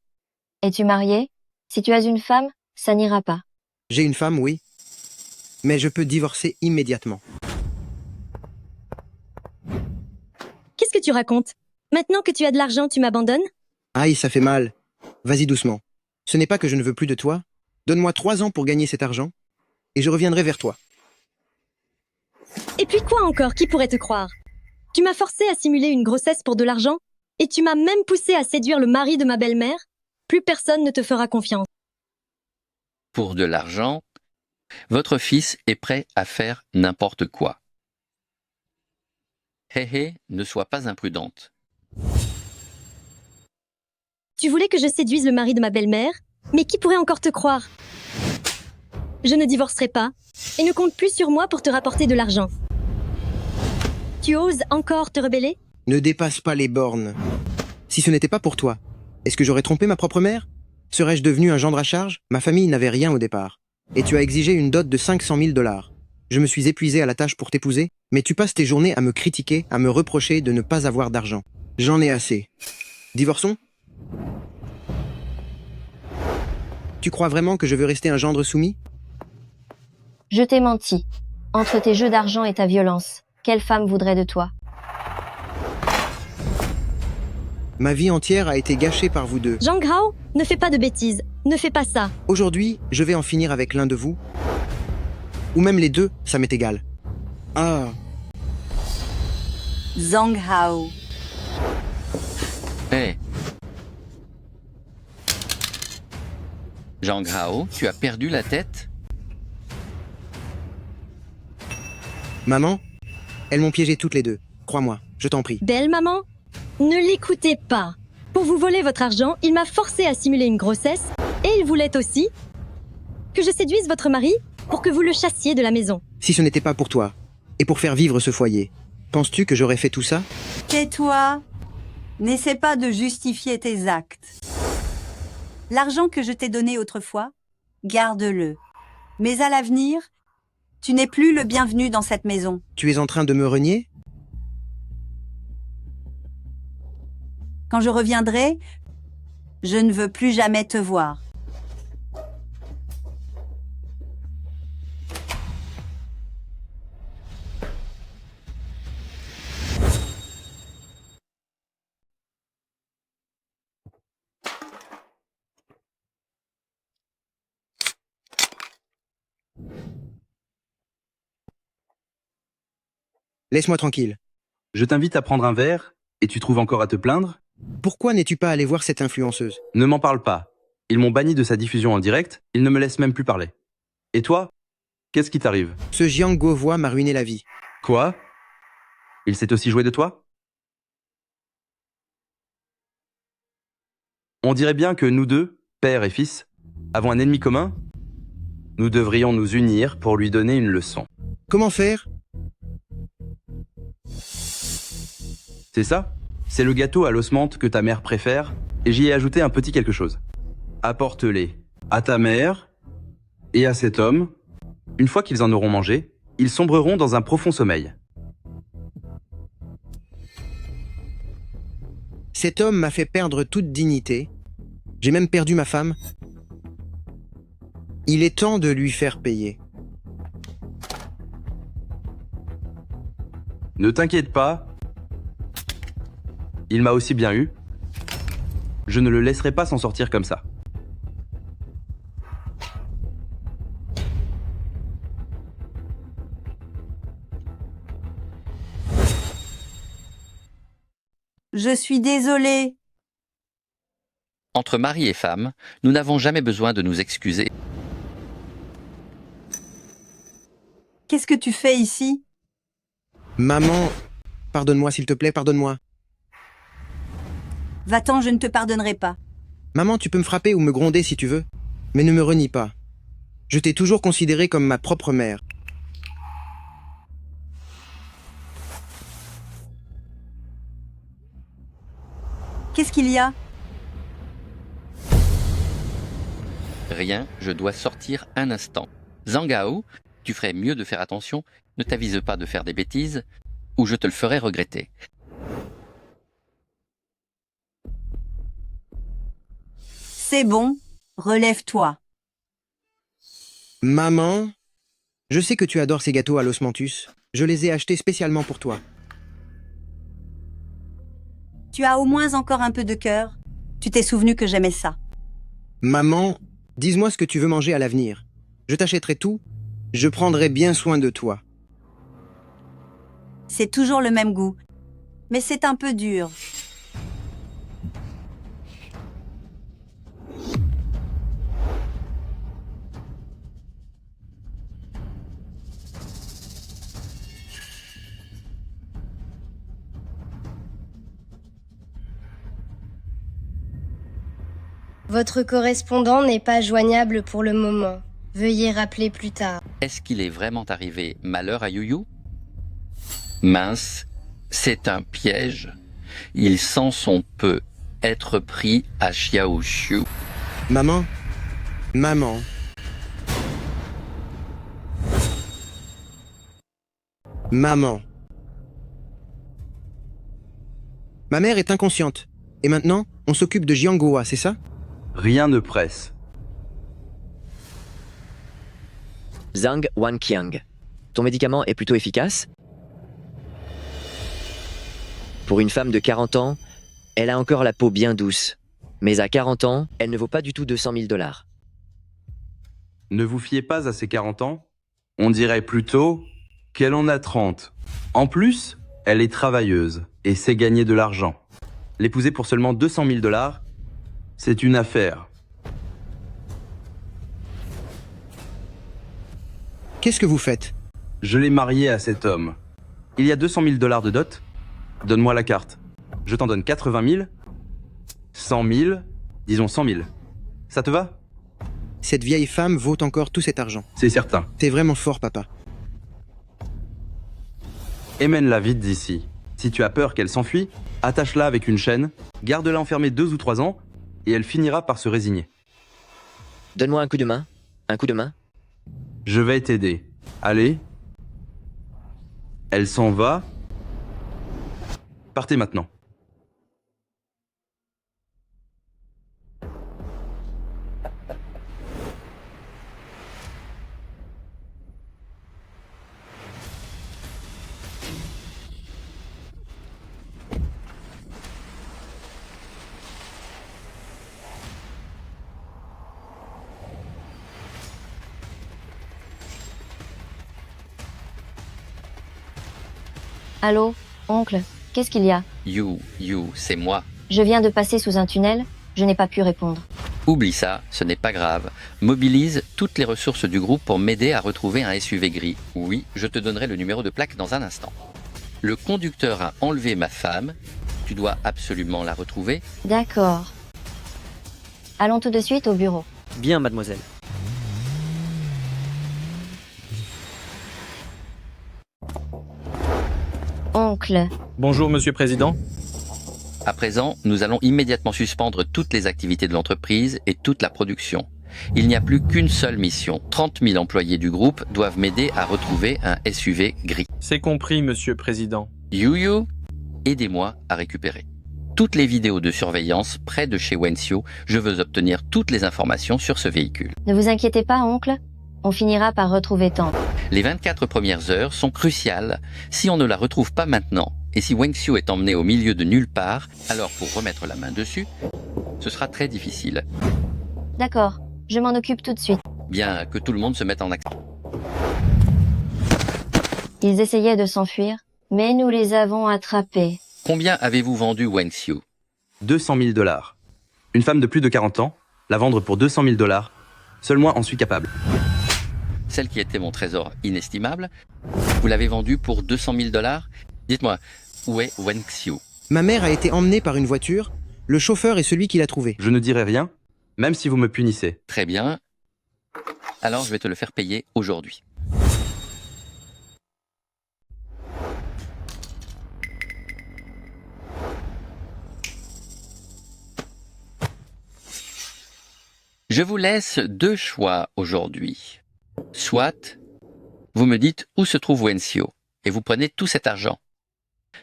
Es-tu marié? Si tu as une femme, ça n'ira pas. J'ai une femme, oui. Mais je peux divorcer immédiatement. Qu'est-ce que tu racontes? Maintenant que tu as de l'argent, tu m'abandonnes? Aïe, ça fait mal. Vas-y doucement. Ce n'est pas que je ne veux plus de toi. Donne-moi 3 ans pour gagner cet argent, et je reviendrai vers toi. Et puis quoi encore? Qui pourrait te croire? Tu m'as forcé à simuler une grossesse pour de l'argent, et tu m'as même poussé à séduire le mari de ma belle-mère? Plus personne ne te fera confiance. Pour de l'argent, votre fils est prêt à faire n'importe quoi. Hé hé, ne sois pas imprudente. Tu voulais que je séduise le mari de ma belle-mère? Mais qui pourrait encore te croire? Je ne divorcerai pas, et ne compte plus sur moi pour te rapporter de l'argent. Tu oses encore te rebeller? Ne dépasse pas les bornes. Si ce n'était pas pour toi, est-ce que j'aurais trompé ma propre mère? Serais-je devenu un gendre à charge? Ma famille n'avait rien au départ. Et tu as exigé une dot de 500 000 dollars. Je me suis épuisé à la tâche pour t'épouser, mais tu passes tes journées à me critiquer, à me reprocher de ne pas avoir d'argent. J'en ai assez. Divorçons? Tu crois vraiment que je veux rester un gendre soumis? Je t'ai menti. Entre tes jeux d'argent et ta violence, quelle femme voudrait de toi? Ma vie entière a été gâchée par vous deux. Zhang Hao, ne fais pas de bêtises. Ne fais pas ça. Aujourd'hui, je vais en finir avec l'un de vous. Ou même les deux, ça m'est égal. Ah. Zhang Hao. Hé. Zhang Hao, tu as perdu la tête? Maman, elles m'ont piégé toutes les deux. Crois-moi, je t'en prie. Belle maman, ne l'écoutez pas. Pour vous voler votre argent, il m'a forcé à simuler une grossesse, et il voulait aussi. Que je séduise votre mari pour que vous le chassiez de la maison. Si ce n'était pas pour toi, et pour faire vivre ce foyer, penses-tu que j'aurais fait tout ça? Tais-toi. N'essaie pas de justifier tes actes. L'argent que je t'ai donné autrefois, garde-le. Mais à l'avenir, tu n'es plus le bienvenu dans cette maison. Tu es en train de me renier? Quand je reviendrai, je ne veux plus jamais te voir. Laisse-moi tranquille. Je t'invite à prendre un verre et tu trouves encore à te plaindre? Pourquoi n'es-tu pas allé voir cette influenceuse? Ne m'en parle pas. Ils m'ont banni de sa diffusion en direct, ils ne me laissent même plus parler. Et toi? Qu'est-ce qui t'arrive? Ce Jiang Guohua m'a ruiné la vie. Quoi? Il s'est aussi joué de toi? On dirait bien que nous deux, père et fils, avons un ennemi commun. Nous devrions nous unir pour lui donner une leçon. Comment faire? C'est ça? C'est le gâteau à l'os menthe que ta mère préfère, et j'y ai ajouté un petit quelque chose. Apporte-les à ta mère et à cet homme. Une fois qu'ils en auront mangé, ils sombreront dans un profond sommeil. Cet homme m'a fait perdre toute dignité. J'ai même perdu ma femme. Il est temps de lui faire payer. Ne t'inquiète pas. Il m'a aussi bien eu. Je ne le laisserai pas s'en sortir comme ça. Je suis désolée. Entre mari et femme, nous n'avons jamais besoin de nous excuser. Qu'est-ce que tu fais ici? Maman, pardonne-moi s'il te plaît, pardonne-moi. Va-t'en, je ne te pardonnerai pas. Maman, tu peux me frapper ou me gronder si tu veux, mais ne me renie pas. Je t'ai toujours considéré comme ma propre mère. Qu'est-ce qu'il y a? Rien, je dois sortir un instant. Zhang Hao, tu ferais mieux de faire attention, ne t'avise pas de faire des bêtises, ou je te le ferai regretter. C'est bon, relève-toi. Maman, je sais que tu adores ces gâteaux à l'osmanthus. Je les ai achetés spécialement pour toi. Tu as au moins encore un peu de cœur. Tu t'es souvenu que j'aimais ça. Maman, dis-moi ce que tu veux manger à l'avenir. Je t'achèterai tout. Je prendrai bien soin de toi. C'est toujours le même goût. Mais c'est un peu dur. Votre correspondant n'est pas joignable pour le moment. Veuillez rappeler plus tard. Est-ce qu'il est vraiment arrivé malheur à Youyou? Mince, c'est un piège. Il sent son peu être pris à Xiaoshu. Maman, maman. Maman. Ma mère est inconsciente. Et maintenant, on s'occupe de Jiang Guohua, c'est ça? Rien ne presse. Zhang Wanqiang. Ton médicament est plutôt efficace. Pour une femme de 40 ans, elle a encore la peau bien douce. Mais à 40 ans, elle ne vaut pas du tout 200 000 $. Ne vous fiez pas à ses 40 ans. On dirait plutôt qu'elle en a 30. En plus, elle est travailleuse et sait gagner de l'argent. L'épouser pour seulement 200 000 $, c'est une affaire. Qu'est-ce que vous faites? Je l'ai mariée à cet homme. Il y a 200 000 $ de dot. Donne-moi la carte. Je t'en donne 80 000. 100 000. Disons 100 000. Ça te va? Cette vieille femme vaut encore tout cet argent. C'est certain. T'es vraiment fort, papa. Émène-la vite d'ici. Si tu as peur qu'elle s'enfuit, attache-la avec une chaîne, garde-la enfermée 2 ou 3 ans, et elle finira par se résigner. Donne-moi un coup de main. Un coup de main. Je vais t'aider. Allez. Elle s'en va. Partez maintenant. Allô, oncle, qu'est-ce qu'il y a? You, c'est moi. Je viens de passer sous un tunnel, je n'ai pas pu répondre. Oublie ça, ce n'est pas grave. Mobilise toutes les ressources du groupe pour m'aider à retrouver un SUV gris. Oui, je te donnerai le numéro de plaque dans un instant. Le conducteur a enlevé ma femme. Tu dois absolument la retrouver. D'accord. Allons tout de suite au bureau. Bien, mademoiselle. Oncle, Bonjour, monsieur président. À présent, nous allons immédiatement suspendre toutes les activités de l'entreprise et toute la production. Il n'y a plus qu'une seule mission. 30 000 employés du groupe doivent m'aider à retrouver un SUV gris. C'est compris, monsieur président. You, aidez-moi à récupérer toutes les vidéos de surveillance près de chez Wensio. Je veux obtenir toutes les informations sur ce véhicule. ne vous inquiétez pas, oncle. On finira par retrouver Tante. Les 24 premières heures sont cruciales. Si on ne la retrouve pas maintenant, et si Wensio est emmené au milieu de nulle part, alors pour remettre la main dessus, ce sera très difficile. D'accord, je m'en occupe tout de suite. Bien que tout le monde se mette en action. Ils essayaient de s'enfuir, mais nous les avons attrapés. Combien avez-vous vendu Wensio? 200 000 $. Une femme de plus de 40 ans, la vendre pour 200 000 $. Seul moi en suis capable. Celle qui était mon trésor inestimable, vous l'avez vendue pour 200 000 $? Dites-moi, où est Wensio? Ma mère a été emmenée par une voiture. Le chauffeur est celui qui l'a trouvée. Je ne dirai rien, même si vous me punissez. Très bien. Alors je vais te le faire payer aujourd'hui. Je vous laisse 2 choix aujourd'hui. Soit vous me dites où se trouve Wensio et vous prenez tout cet argent.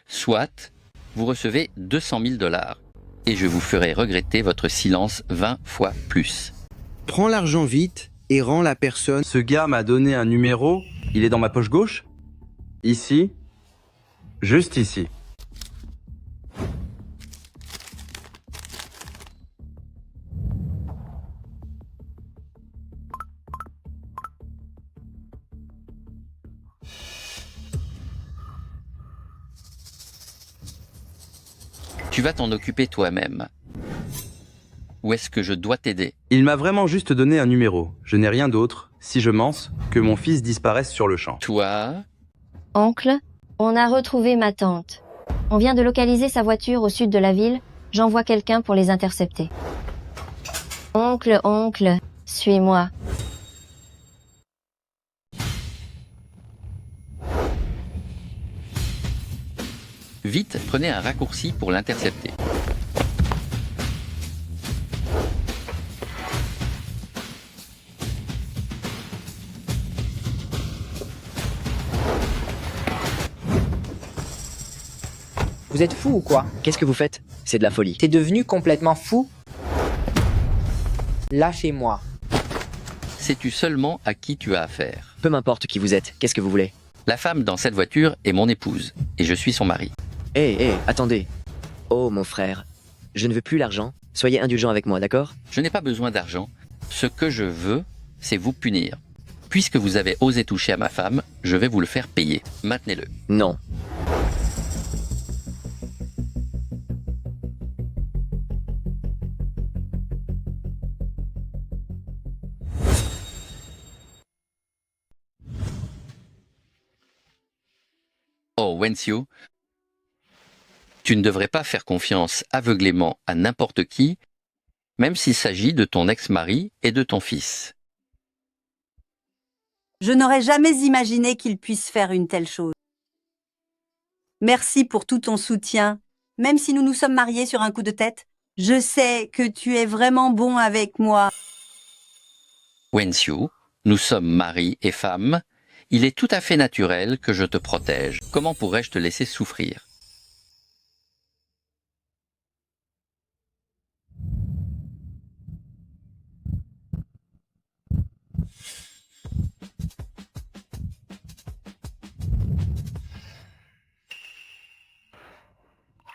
Soit vous recevez 200 000 $ et je vous ferai regretter votre silence 20 fois plus. Prends l'argent vite et rends la personne. Ce gars m'a donné un numéro. Il est dans ma poche gauche? Ici? Juste ici. Tu vas t'en occuper toi-même. Ou est-ce que je dois t'aider? Il m'a vraiment juste donné un numéro. Je n'ai rien d'autre, si je mens, que mon fils disparaisse sur le champ. Toi? Oncle, on a retrouvé ma tante. On vient de localiser sa voiture au sud de la ville. J'envoie quelqu'un pour les intercepter. Oncle, suis-moi. Vite, prenez un raccourci pour l'intercepter. Vous êtes fou ou quoi? Qu'est-ce que vous faites? C'est de la folie. T'es devenu complètement fou? Lâchez-moi. Sais-tu seulement à qui tu as affaire? Peu m'importe qui vous êtes. Qu'est-ce que vous voulez? La femme dans cette voiture est mon épouse, et je suis son mari. Hé, attendez. Oh, mon frère. Je ne veux plus l'argent. Soyez indulgent avec moi, d'accord? Je n'ai pas besoin d'argent. Ce que je veux, c'est vous punir. Puisque vous avez osé toucher à ma femme, je vais vous le faire payer. Maintenez-le. Non. Oh, Wensio, tu ne devrais pas faire confiance aveuglément à n'importe qui, même s'il s'agit de ton ex-mari et de ton fils. Je n'aurais jamais imaginé qu'il puisse faire une telle chose. Merci pour tout ton soutien. Même si nous nous sommes mariés sur un coup de tête, je sais que tu es vraiment bon avec moi. Wenxiu, nous sommes mari et femme. Il est tout à fait naturel que je te protège. Comment pourrais-je te laisser souffrir?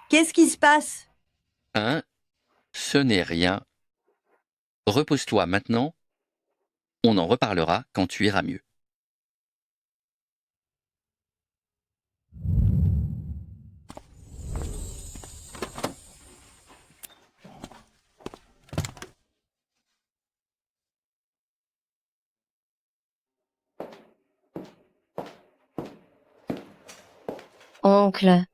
Qu'est-ce qui se passe? Hein? Ce n'est rien. Repose-toi maintenant. On en reparlera quand tu iras mieux. Oncle,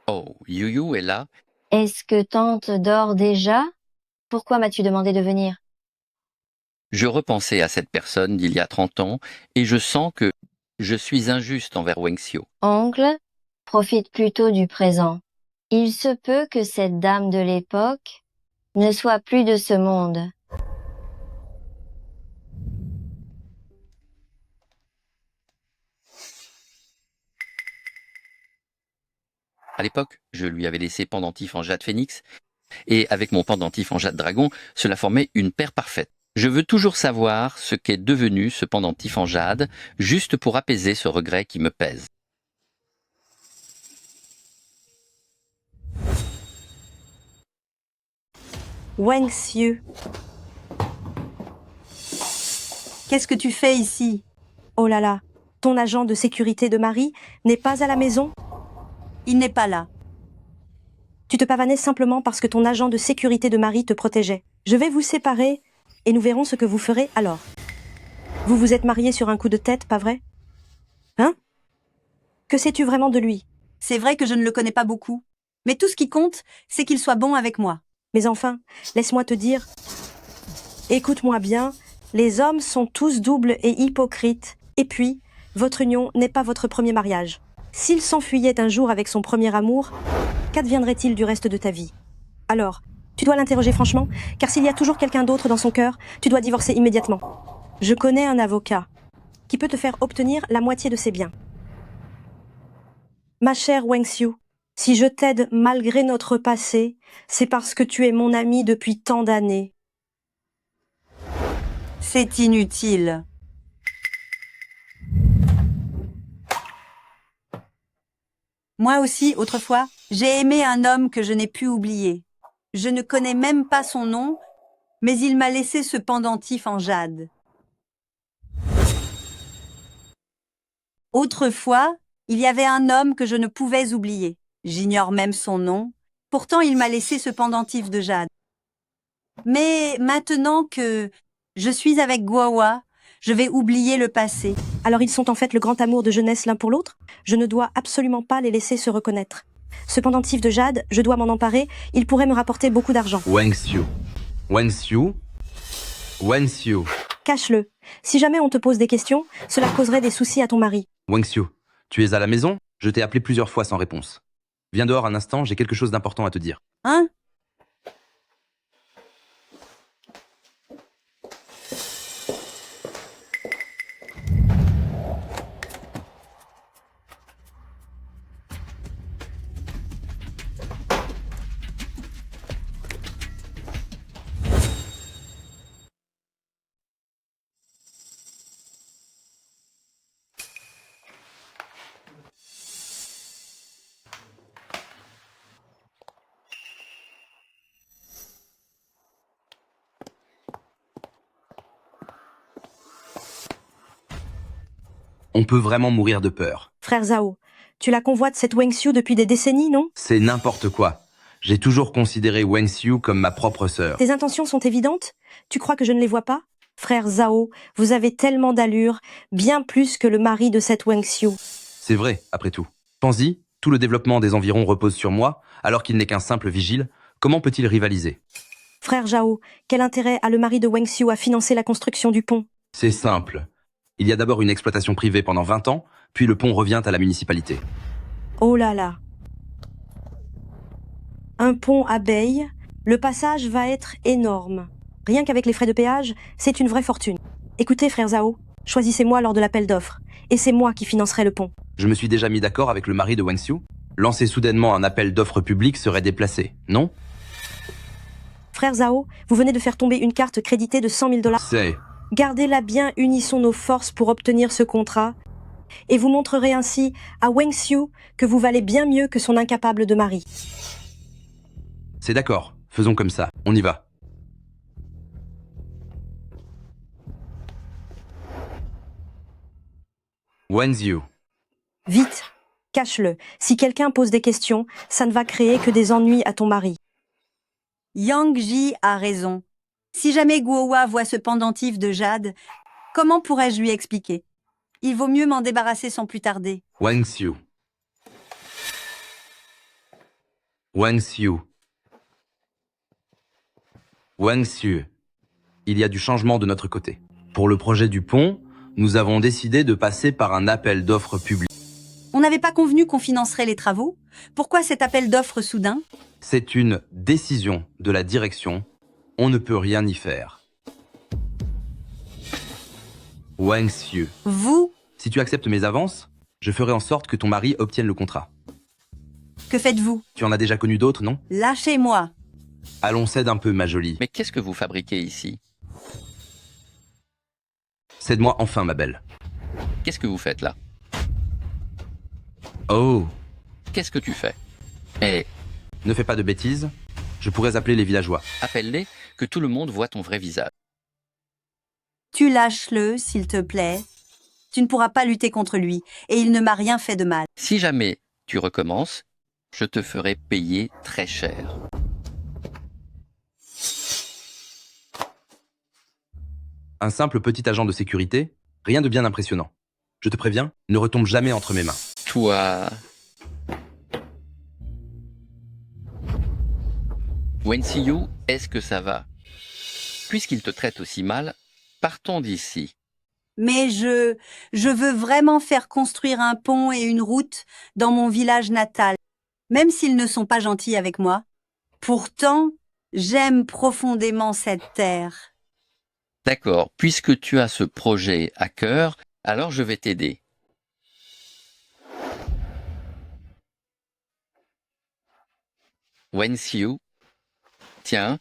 Oh, Yuyu est là. est-ce que tante dort déjà? Pourquoi m'as-tu demandé de venir? Je repensais à cette personne d'il y a 30 ans et je sens que je suis injuste envers Wenxiu. Oncle, profite plutôt du présent. Il se peut que cette dame de l'époque ne soit plus de ce monde. À l'époque, je lui avais laissé pendentif en jade phénix, et avec mon pendentif en jade dragon, cela formait une paire parfaite. Je veux toujours savoir ce qu'est devenu ce pendentif en jade, juste pour apaiser ce regret qui me pèse. Wenxiu, Qu'est-ce que tu fais ici? oh là là, ton agent de sécurité de mari n'est pas à la maison? Il n'est pas là. Tu te pavanais simplement parce que ton agent de sécurité de mari te protégeait. Je vais vous séparer et nous verrons ce que vous ferez alors. Vous vous êtes mariés sur un coup de tête, pas vrai? Hein? Que sais-tu vraiment de lui? C'est vrai que je ne le connais pas beaucoup. Mais tout ce qui compte, c'est qu'il soit bon avec moi. Mais enfin, laisse-moi te dire... Écoute-moi bien, les hommes sont tous doubles et hypocrites. Et puis, votre union n'est pas votre premier mariage. S'il s'enfuyait un jour avec son premier amour, qu'adviendrait-il du reste de ta vie? Alors, tu dois l'interroger franchement, car s'il y a toujours quelqu'un d'autre dans son cœur, tu dois divorcer immédiatement. Je connais un avocat qui peut te faire obtenir la moitié de ses biens. Ma chère Wenxiu, si je t'aide malgré notre passé, c'est parce que tu es mon ami depuis tant d'années. C'est inutile. Moi aussi, autrefois, j'ai aimé un homme que je n'ai pu oublier. Je ne connais même pas son nom, mais il m'a laissé ce pendentif en jade. Autrefois, il y avait un homme que je ne pouvais oublier. J'ignore même son nom. Pourtant, il m'a laissé ce pendentif de jade. Mais maintenant que je suis avec Guawa, je vais oublier le passé. Alors ils sont en fait le grand amour de jeunesse l'un pour l'autre? Je ne dois absolument pas les laisser se reconnaître. Ce pendentif de jade, je dois m'en emparer, il pourrait me rapporter beaucoup d'argent. Wenxiu. Wenxiu. Wenxiu. Cache-le. Si jamais on te pose des questions, cela causerait des soucis à ton mari. Wenxiu, tu es à la maison? Je t'ai appelé plusieurs fois sans réponse. Viens dehors un instant, j'ai quelque chose d'important à te dire. Hein? On peut vraiment mourir de peur. Frère Zhao, tu la convoites cette Wenxiu depuis des décennies, non? C'est n'importe quoi. J'ai toujours considéré Wenxiu comme ma propre sœur. Tes intentions sont évidentes? Tu crois que je ne les vois pas? Frère Zhao, vous avez tellement d'allure, bien plus que le mari de cette Wenxiu. C'est vrai, après tout. Pense-y, tout le développement des environs repose sur moi, alors qu'il n'est qu'un simple vigile. Comment peut-il rivaliser? Frère Zhao, quel intérêt a le mari de Wang Xiu à financer la construction du pont? C'est simple. Il y a d'abord une exploitation privée pendant 20 ans, puis le pont revient à la municipalité. Oh là là. Un pont à Beille, le passage va être énorme. Rien qu'avec les frais de péage, c'est une vraie fortune. Écoutez, frère Zhao, choisissez-moi lors de l'appel d'offres, et c'est moi qui financerai le pont. Je me suis déjà mis d'accord avec le mari de Wang Xiu. Lancer soudainement un appel d'offres public serait déplacé, non? Frère Zhao, vous venez de faire tomber une carte créditée de 100 000 $. C'est... Gardez-la bien, unissons nos forces pour obtenir ce contrat, et vous montrerez ainsi à Wang Xiu que vous valez bien mieux que son incapable de mari. C'est d'accord, faisons comme ça, on y va. Wang Xiu. Vite, cache-le. Si quelqu'un pose des questions, ça ne va créer que des ennuis à ton mari. Yang Ji a raison. Si jamais Guohua voit ce pendentif de jade, comment pourrais-je lui expliquer? Il vaut mieux m'en débarrasser sans plus tarder. Wang Xiu. Wang Xiu. Wang Xiu. Il y a du changement de notre côté. Pour le projet du pont, nous avons décidé de passer par un appel d'offres public. On n'avait pas convenu qu'on financerait les travaux? Pourquoi cet appel d'offres soudain? C'est une décision de la direction. On ne peut rien y faire. Wang Xiu. Vous? Si tu acceptes mes avances, je ferai en sorte que ton mari obtienne le contrat. Que faites-vous? Tu en as déjà connu d'autres, non? Lâchez-moi. Allons, cède un peu, ma jolie. Mais qu'est-ce que vous fabriquez ici? Cède-moi enfin, ma belle. Qu'est-ce que vous faites là? Oh. Qu'est-ce que tu fais? Eh, Ne fais pas de bêtises. Je pourrais appeler les villageois. appelle-les, que tout le monde voit ton vrai visage. Tu lâches-le, s'il te plaît. Tu ne pourras pas lutter contre lui, et il ne m'a rien fait de mal. Si jamais tu recommences, je te ferai payer très cher. Un simple petit agent de sécurité, rien de bien impressionnant. Je te préviens, ne retombe jamais entre mes mains. Toi... Wen Xiu, est-ce que ça va? Puisqu'il te traite aussi mal, partons d'ici. Mais je veux vraiment faire construire un pont et une route dans mon village natal, même s'ils ne sont pas gentils avec moi. Pourtant, j'aime profondément cette terre. D'accord, puisque tu as ce projet à cœur, alors je vais t'aider. Wen Xiu, tiens,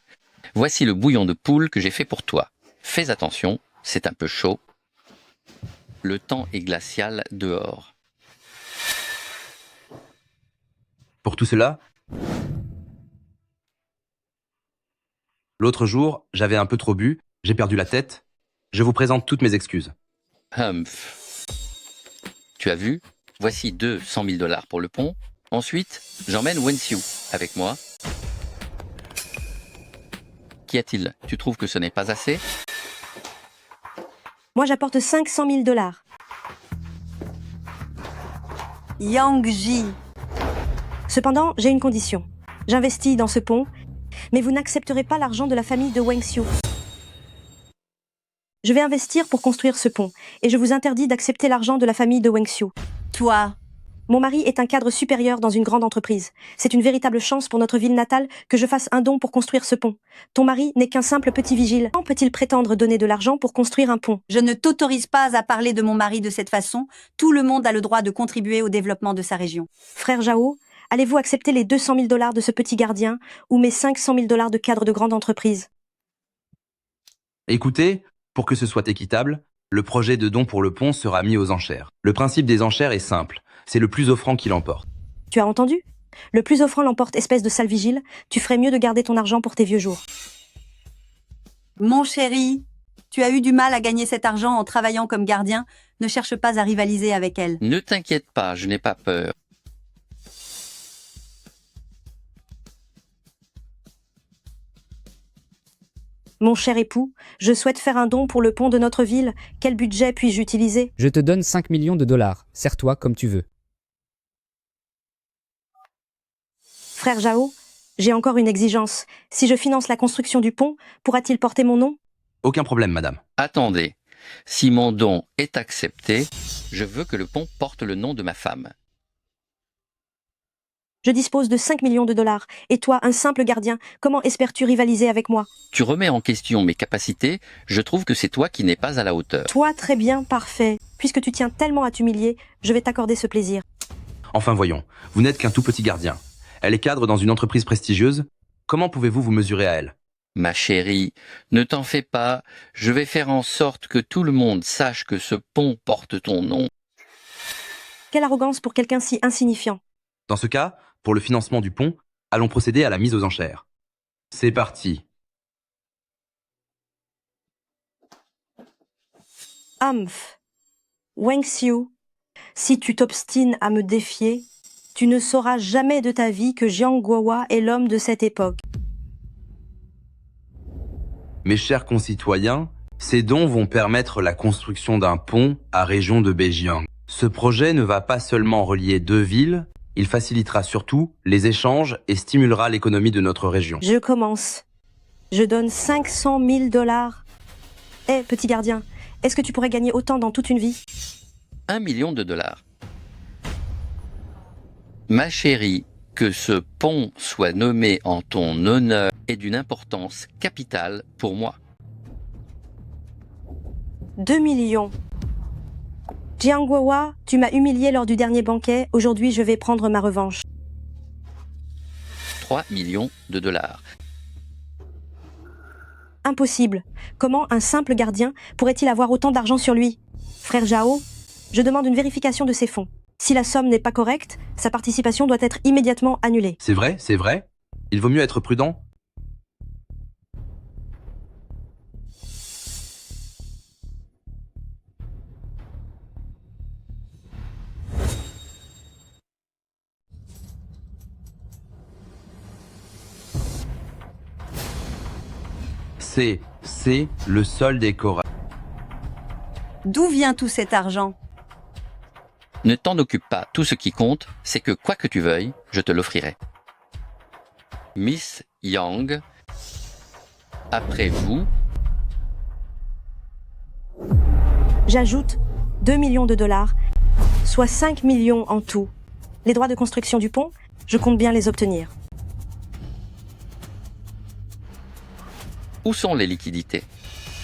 voici le bouillon de poule que j'ai fait pour toi. Fais attention, c'est un peu chaud. Le temps est glacial dehors. Pour tout cela, l'autre jour, j'avais un peu trop bu, j'ai perdu la tête. Je vous présente toutes mes excuses. Humph. Tu as vu? Voici 200 000 $ pour le pont. Ensuite, j'emmène Wen Xiu avec moi. Qu'y a-t-il? Tu trouves que ce n'est pas assez? Moi, j'apporte 500 000 $. Yang Ji. Cependant, j'ai une condition. J'investis dans ce pont, mais vous n'accepterez pas l'argent de la famille de Wang Xiu. Je vais investir pour construire ce pont, et je vous interdis d'accepter l'argent de la famille de Wang Xiu. Toi. Mon mari est un cadre supérieur dans une grande entreprise. C'est une véritable chance pour notre ville natale que je fasse un don pour construire ce pont. Ton mari n'est qu'un simple petit vigile. Comment peut-il prétendre donner de l'argent pour construire un pont? Je ne t'autorise pas à parler de mon mari de cette façon. Tout le monde a le droit de contribuer au développement de sa région. Frère Zhao, allez-vous accepter les 200 000 $ de ce petit gardien ou mes 500 000 $ de cadre de grande entreprise? Écoutez, pour que ce soit équitable, le projet de don pour le pont sera mis aux enchères. Le principe des enchères est simple. C'est le plus offrant qui l'emporte. Tu as entendu? Le plus offrant l'emporte, espèce de sale vigile. Tu ferais mieux de garder ton argent pour tes vieux jours. Mon chéri, tu as eu du mal à gagner cet argent en travaillant comme gardien. Ne cherche pas à rivaliser avec elle. Ne t'inquiète pas, je n'ai pas peur. Mon cher époux, je souhaite faire un don pour le pont de notre ville. Quel budget puis-je utiliser? Je te donne 5 millions de $. Sers-toi comme tu veux. Frère Zhao, J'ai encore une exigence. Si je finance la construction du pont, pourra-t-il porter mon nom? Aucun problème, madame. Attendez. Si mon don est accepté, je veux que le pont porte le nom de ma femme. Je dispose de 5 millions de dollars. Et toi, un simple gardien, comment espères-tu rivaliser avec moi? Tu remets en question mes capacités, je trouve que c'est toi qui n'es pas à la hauteur. Toi, très bien, parfait. Puisque tu tiens tellement à t'humilier, je vais t'accorder ce plaisir. Enfin voyons, vous n'êtes qu'un tout petit gardien. Elle est cadre dans une entreprise prestigieuse. Comment pouvez-vous vous mesurer à elle? Ma chérie, ne t'en fais pas, je vais faire en sorte que tout le monde sache que ce pont porte ton nom. Quelle arrogance pour quelqu'un si insignifiant. Dans ce cas, pour le financement du pont, allons procéder à la mise aux enchères. C'est parti. Humph. Wang Xiu, si tu t'obstines à me défier, tu ne sauras jamais de ta vie que Jiang Guohua est l'homme de cette époque. Mes chers concitoyens, ces dons vont permettre la construction d'un pont à région de Bejiang. Ce projet ne va pas seulement relier deux villes, il facilitera surtout les échanges et stimulera l'économie de notre région. Je commence. Je donne 500 000 dollars. Eh, petit gardien, est-ce que tu pourrais gagner autant dans toute une vie? 1 million de dollars. Ma chérie, que ce pont soit nommé en ton honneur est d'une importance capitale pour moi. 2 millions. Jiang Guohua, tu m'as humilié lors du dernier banquet, aujourd'hui je vais prendre ma revanche. 3 millions de dollars. Impossible. Comment un simple gardien pourrait-il avoir autant d'argent sur lui? Frère Zhao, je demande une vérification de ses fonds. Si la somme n'est pas correcte, sa participation doit être immédiatement annulée. C'est vrai, c'est vrai. Il vaut mieux être prudent. C'est le solde des coraux. D'où vient tout cet argent? Ne t'en occupe pas, tout ce qui compte, c'est que quoi que tu veuilles, je te l'offrirai. Miss Yang, après vous. J'ajoute 2 millions de dollars, soit 5 millions en tout. Les droits de construction du pont, je compte bien les obtenir. Où sont les liquidités?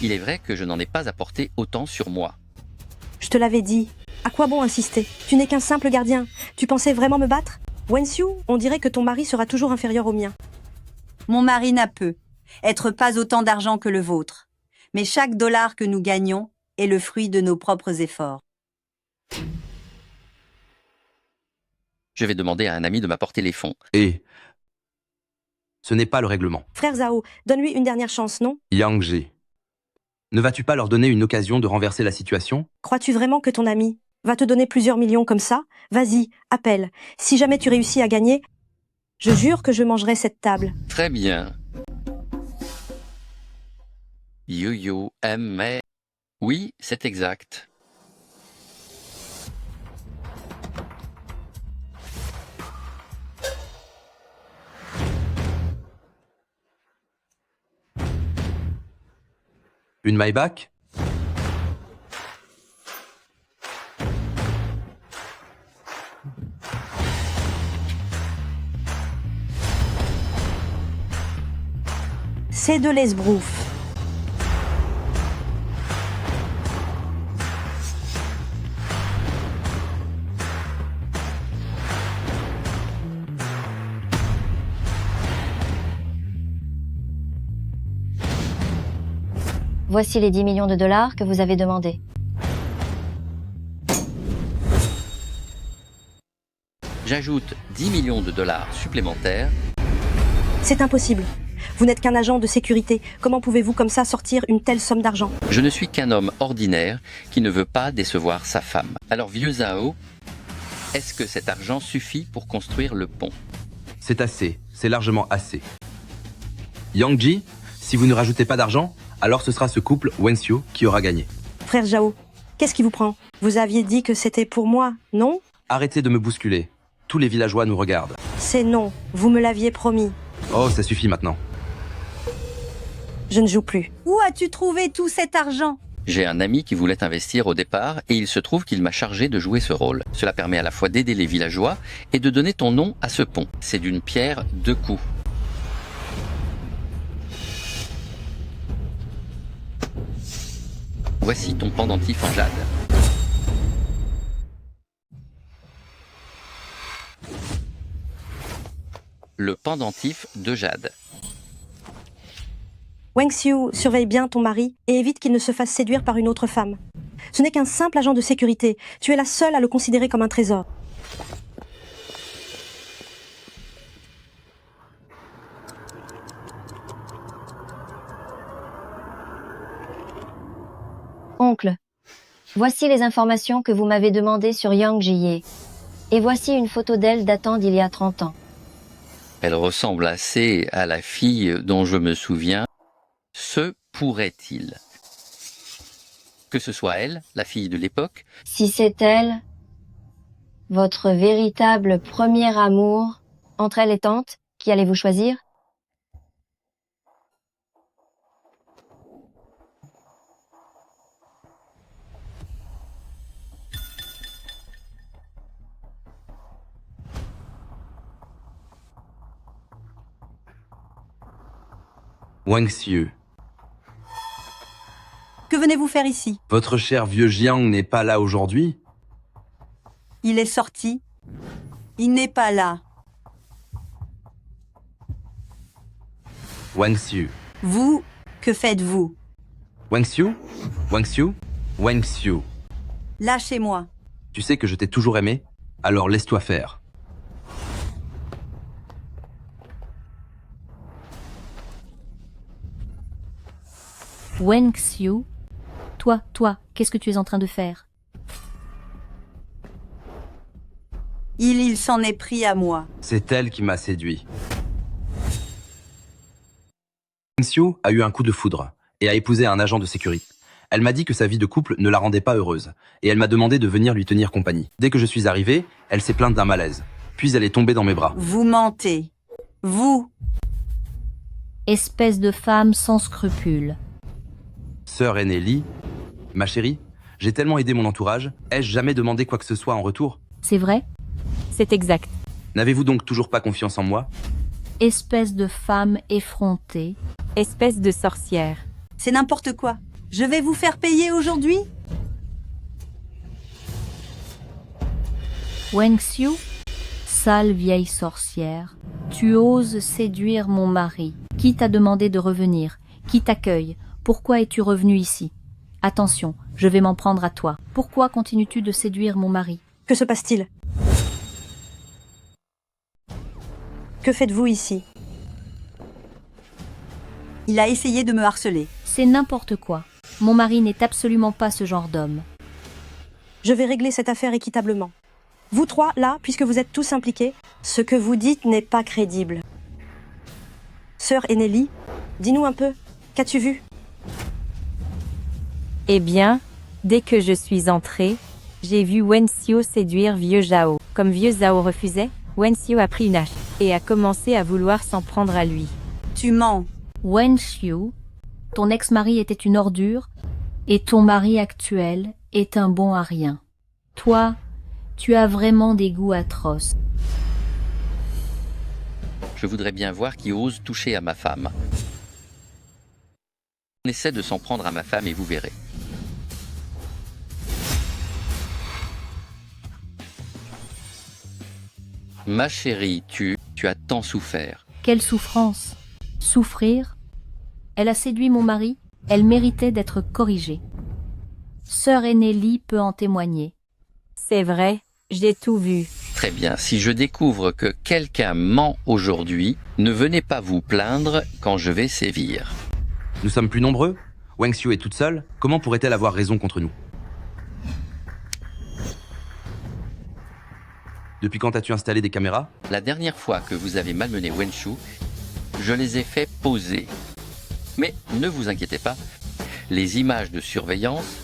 Il est vrai que je n'en ai pas apporté autant sur moi. Je te l'avais dit. À quoi bon insister? Tu n'es qu'un simple gardien. Tu pensais vraiment me battre? Wen Xiu, on dirait que ton mari sera toujours inférieur au mien. Mon mari n'a peu, être pas autant d'argent que le vôtre. Mais chaque dollar que nous gagnons est le fruit de nos propres efforts. Je vais demander à un ami de m'apporter les fonds. Et ce n'est pas le règlement. Frère Zhao, donne-lui une dernière chance, non? Yang Ji, ne vas-tu pas leur donner une occasion de renverser la situation? Crois-tu vraiment que ton ami va te donner plusieurs millions comme ça? Vas-y, appelle. Si jamais tu réussis à gagner, je jure que je mangerai cette table. Très bien. Yo-yo aimait. Oui, c'est exact. Une Maybach? C'est de l'esbrouf. Voici les 10 millions de dollars que vous avez demandés. J'ajoute 10 millions de dollars supplémentaires. C'est impossible. Vous n'êtes qu'un agent de sécurité. Comment pouvez-vous comme ça sortir une telle somme d'argent? Je ne suis qu'un homme ordinaire qui ne veut pas décevoir sa femme. Alors, vieux Zhao, est-ce que cet argent suffit pour construire le pont? C'est assez, c'est largement assez. Yang Ji, si vous ne rajoutez pas d'argent, alors ce sera ce couple Wen Xiu qui aura gagné. Frère Zhao, qu'est-ce qui vous prend? Vous aviez dit que c'était pour moi, non? Arrêtez de me bousculer. Tous les villageois nous regardent. C'est non, vous me l'aviez promis. Oh, ça suffit maintenant. Je ne joue plus. Où as-tu trouvé tout cet argent? J'ai un ami qui voulait investir au départ et il se trouve qu'il m'a chargé de jouer ce rôle. Cela permet à la fois d'aider les villageois et de donner ton nom à ce pont. C'est d'une pierre deux coups. Voici ton pendentif en jade. Le pendentif de jade. Wang Xiu, surveille bien ton mari et évite qu'il ne se fasse séduire par une autre femme. Ce n'est qu'un simple agent de sécurité. Tu es la seule à le considérer comme un trésor. Oncle, voici les informations que vous m'avez demandées sur Yang Jie. Et voici une photo d'elle datant d'il y a 30 ans. Elle ressemble assez à la fille dont je me souviens. Se pourrait-il que ce soit elle, la fille de l'époque? Si c'est elle, votre véritable premier amour, entre elle et tante, qui allez-vous choisir? Wang Xiu, Que venez-vous faire ici? votre cher vieux Jiang n'est pas là aujourd'hui? Il est sorti. Il n'est pas là. Wang Xiu. Vous, que faites-vous? Wang Xiu? Wang Xiu? Wang Xiu. Lâchez-moi. Tu sais que je t'ai toujours aimé? Alors laisse-toi faire. Wang Xiu, toi, qu'est-ce que tu es en train de faire? Il s'en est pris à moi. C'est elle qui m'a séduit. Wang Xiu a eu un coup de foudre et a épousé un agent de sécurité. Elle m'a dit que sa vie de couple ne la rendait pas heureuse et elle m'a demandé de venir lui tenir compagnie. Dès que je suis arrivé, elle s'est plainte d'un malaise. Puis elle est tombée dans mes bras. Vous mentez. Vous. Espèce de femme sans scrupules. Sœur aînée Li, ma chérie, j'ai tellement aidé mon entourage, ai-je jamais demandé quoi que ce soit en retour? C'est vrai? C'est exact. N'avez-vous donc toujours pas confiance en moi? Espèce de femme effrontée. Espèce de sorcière. C'est n'importe quoi. Je vais vous faire payer aujourd'hui? Wang Xiu, sale vieille sorcière, tu oses séduire mon mari. Qui t'a demandé de revenir? Qui t'accueille? Pourquoi es-tu revenu ici? Attention, je vais m'en prendre à toi. Pourquoi continues-tu de séduire mon mari? Que se passe-t-il? Que faites-vous ici? Il a essayé de me harceler. C'est n'importe quoi. Mon mari n'est absolument pas ce genre d'homme. Je vais régler cette affaire équitablement. Vous trois, là, puisque vous êtes tous impliqués, ce que vous dites n'est pas crédible. Sœur Eneli, dis-nous un peu, qu'as-tu vu? Eh bien, dès que je suis entrée, j'ai vu Wen Xiu séduire vieux Zhao. Comme vieux Zhao refusait, Wen Xiu a pris une hache et a commencé à vouloir s'en prendre à lui. Tu mens. Wen Xiu, ton ex-mari était une ordure et ton mari actuel est un bon à rien. Toi, tu as vraiment des goûts atroces. Je voudrais bien voir qui ose toucher à ma femme. On essaie de s'en prendre à ma femme et vous verrez. Ma chérie, tu as tant souffert. Quelle souffrance! Souffrir? Elle a séduit mon mari, elle méritait d'être corrigée. Sœur aînée Li peut en témoigner. C'est vrai, j'ai tout vu. Très bien, si je découvre que quelqu'un ment aujourd'hui, ne venez pas vous plaindre quand je vais sévir. Nous sommes plus nombreux? Wang Xiu est toute seule? Comment pourrait-elle avoir raison contre nous? Depuis quand as-tu installé des caméras? La dernière fois que vous avez malmené Wen Shu, je les ai fait poser. Mais ne vous inquiétez pas, les images de surveillance,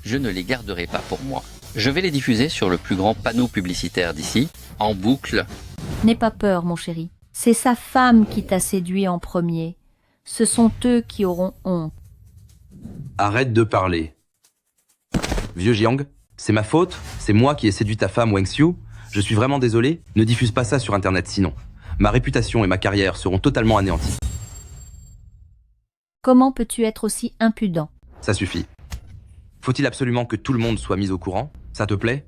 je ne les garderai pas pour moi. Je vais les diffuser sur le plus grand panneau publicitaire d'ici, en boucle. N'aie pas peur, mon chéri. C'est sa femme qui t'a séduit en premier. Ce sont eux qui auront honte. Arrête de parler. Vieux Jiang, c'est ma faute, c'est moi qui ai séduit ta femme Wang Xiu. Je suis vraiment désolé, ne diffuse pas ça sur internet sinon. Ma réputation et ma carrière seront totalement anéanties. Comment peux-tu être aussi impudent? Ça suffit. Faut-il absolument que tout le monde soit mis au courant? Ça te plaît?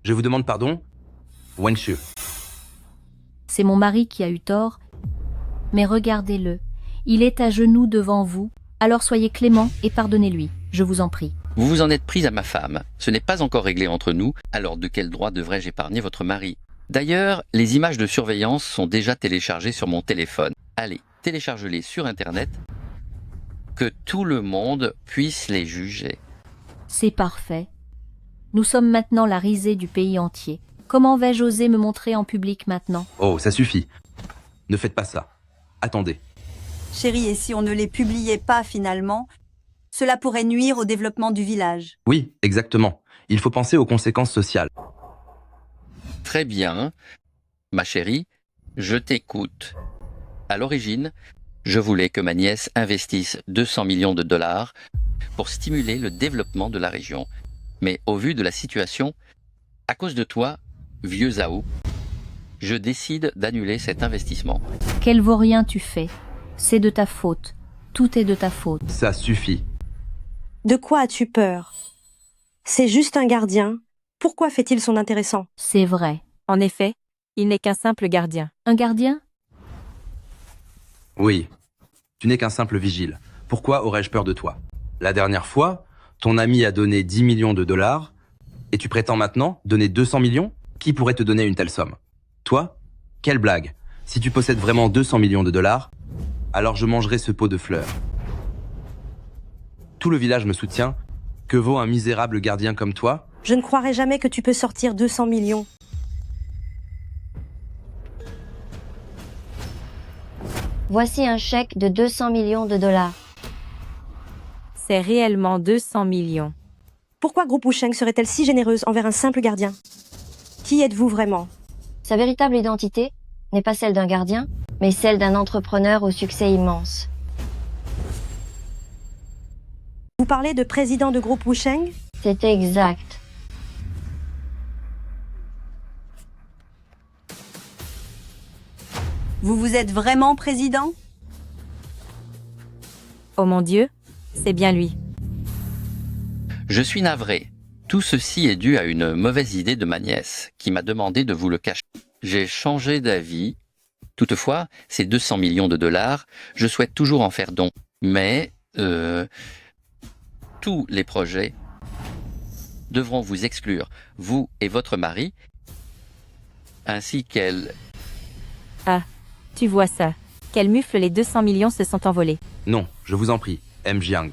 Je vous demande pardon, Wang Xiu. C'est mon mari qui a eu tort. Mais regardez-le, il est à genoux devant vous, alors soyez clément et pardonnez-lui, je vous en prie. Vous vous en êtes prise à ma femme. Ce n'est pas encore réglé entre nous, alors de quel droit devrais-je épargner votre mari? D'ailleurs, les images de surveillance sont déjà téléchargées sur mon téléphone. Allez, télécharge-les sur Internet, que tout le monde puisse les juger. C'est parfait. Nous sommes maintenant la risée du pays entier. Comment vais-je oser me montrer en public maintenant? Oh, ça suffit. Ne faites pas ça. Attendez. Chérie, et si on ne les publiait pas finalement, cela pourrait nuire au développement du village. Oui, exactement. Il faut penser aux conséquences sociales. Très bien, ma chérie, je t'écoute. À l'origine, je voulais que ma nièce investisse 200 millions de dollars pour stimuler le développement de la région. Mais au vu de la situation, à cause de toi, vieux Zhao, je décide d'annuler cet investissement. Quel vaurien tu fais? C'est de ta faute. Tout est de ta faute. Ça suffit. De quoi as-tu peur? C'est juste un gardien. Pourquoi fait-il son intéressant? C'est vrai. En effet, il n'est qu'un simple gardien. Un gardien? Oui. Tu n'es qu'un simple vigile. Pourquoi aurais-je peur de toi? La dernière fois, ton ami a donné 10 millions de dollars et tu prétends maintenant donner 200 millions? Qui pourrait te donner une telle somme? Toi? Quelle blague! Si tu possèdes vraiment 200 millions de dollars, alors je mangerai ce pot de fleurs. Tout le village me soutient. Que vaut un misérable gardien comme toi? Je ne croirais jamais que tu peux sortir 200 millions. Voici un chèque de 200 millions de dollars. C'est réellement 200 millions. Pourquoi Groupe Wusheng serait-elle si généreuse envers un simple gardien? Qui êtes-vous vraiment? Sa véritable identité n'est pas celle d'un gardien, mais celle d'un entrepreneur au succès immense. Vous parlez de président de Groupe Wusheng? C'est exact. Vous vous êtes vraiment président? Oh mon Dieu, c'est bien lui. Je suis navré. Tout ceci est dû à une mauvaise idée de ma nièce, qui m'a demandé de vous le cacher. J'ai changé d'avis. Toutefois, ces 200 millions de dollars, je souhaite toujours en faire don. Mais, tous les projets devront vous exclure, vous et votre mari, ainsi qu'elle. Ah, tu vois ça. Quel mufle, les 200 millions se sont envolés. Non, je vous en prie, M. Jiang.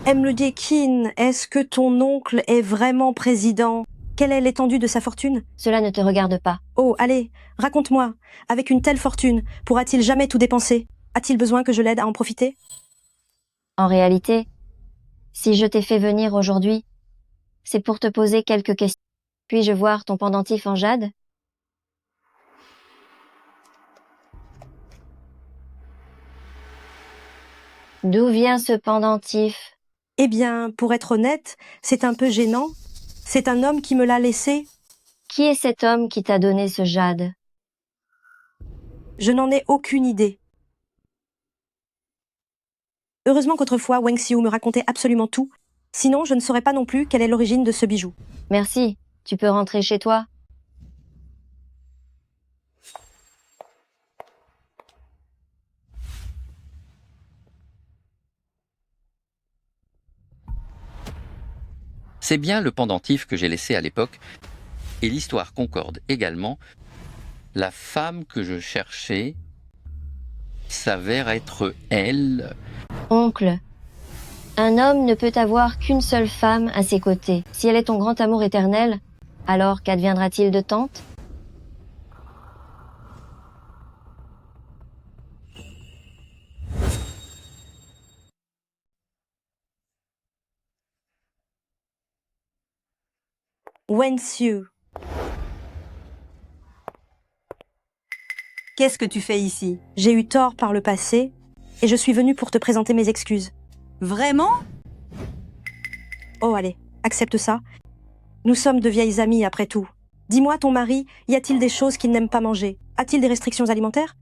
Mledekin, est-ce que ton oncle est vraiment président? Quelle est l'étendue de sa fortune? Cela ne te regarde pas. Oh, allez, raconte-moi. Avec une telle fortune, pourra-t-il jamais tout dépenser? A-t-il besoin que je l'aide à en profiter? En réalité, si je t'ai fait venir aujourd'hui, c'est pour te poser quelques questions. Puis-je voir ton pendentif en jade? D'où vient ce pendentif? Eh bien, pour être honnête, c'est un peu gênant. C'est un homme qui me l'a laissé. Qui est cet homme qui t'a donné ce jade? Je n'en ai aucune idée. Heureusement qu'autrefois Wang Xiu me racontait absolument tout, sinon je ne saurais pas non plus quelle est l'origine de ce bijou. Merci, tu peux rentrer chez toi. C'est bien le pendentif que j'ai laissé à l'époque, et l'histoire concorde également. La femme que je cherchais s'avère être elle. Oncle, un homme ne peut avoir qu'une seule femme à ses côtés. Si elle est ton grand amour éternel, alors qu'adviendra-t-il de tante? Wen Xiu. Qu'est-ce que tu fais ici? J'ai eu tort par le passé et je suis venue pour te présenter mes excuses. Vraiment? Oh allez, accepte ça. Nous sommes de vieilles amies après tout. Dis-moi, ton mari, y a-t-il des choses qu'il n'aime pas manger? A-t-il des restrictions alimentaires?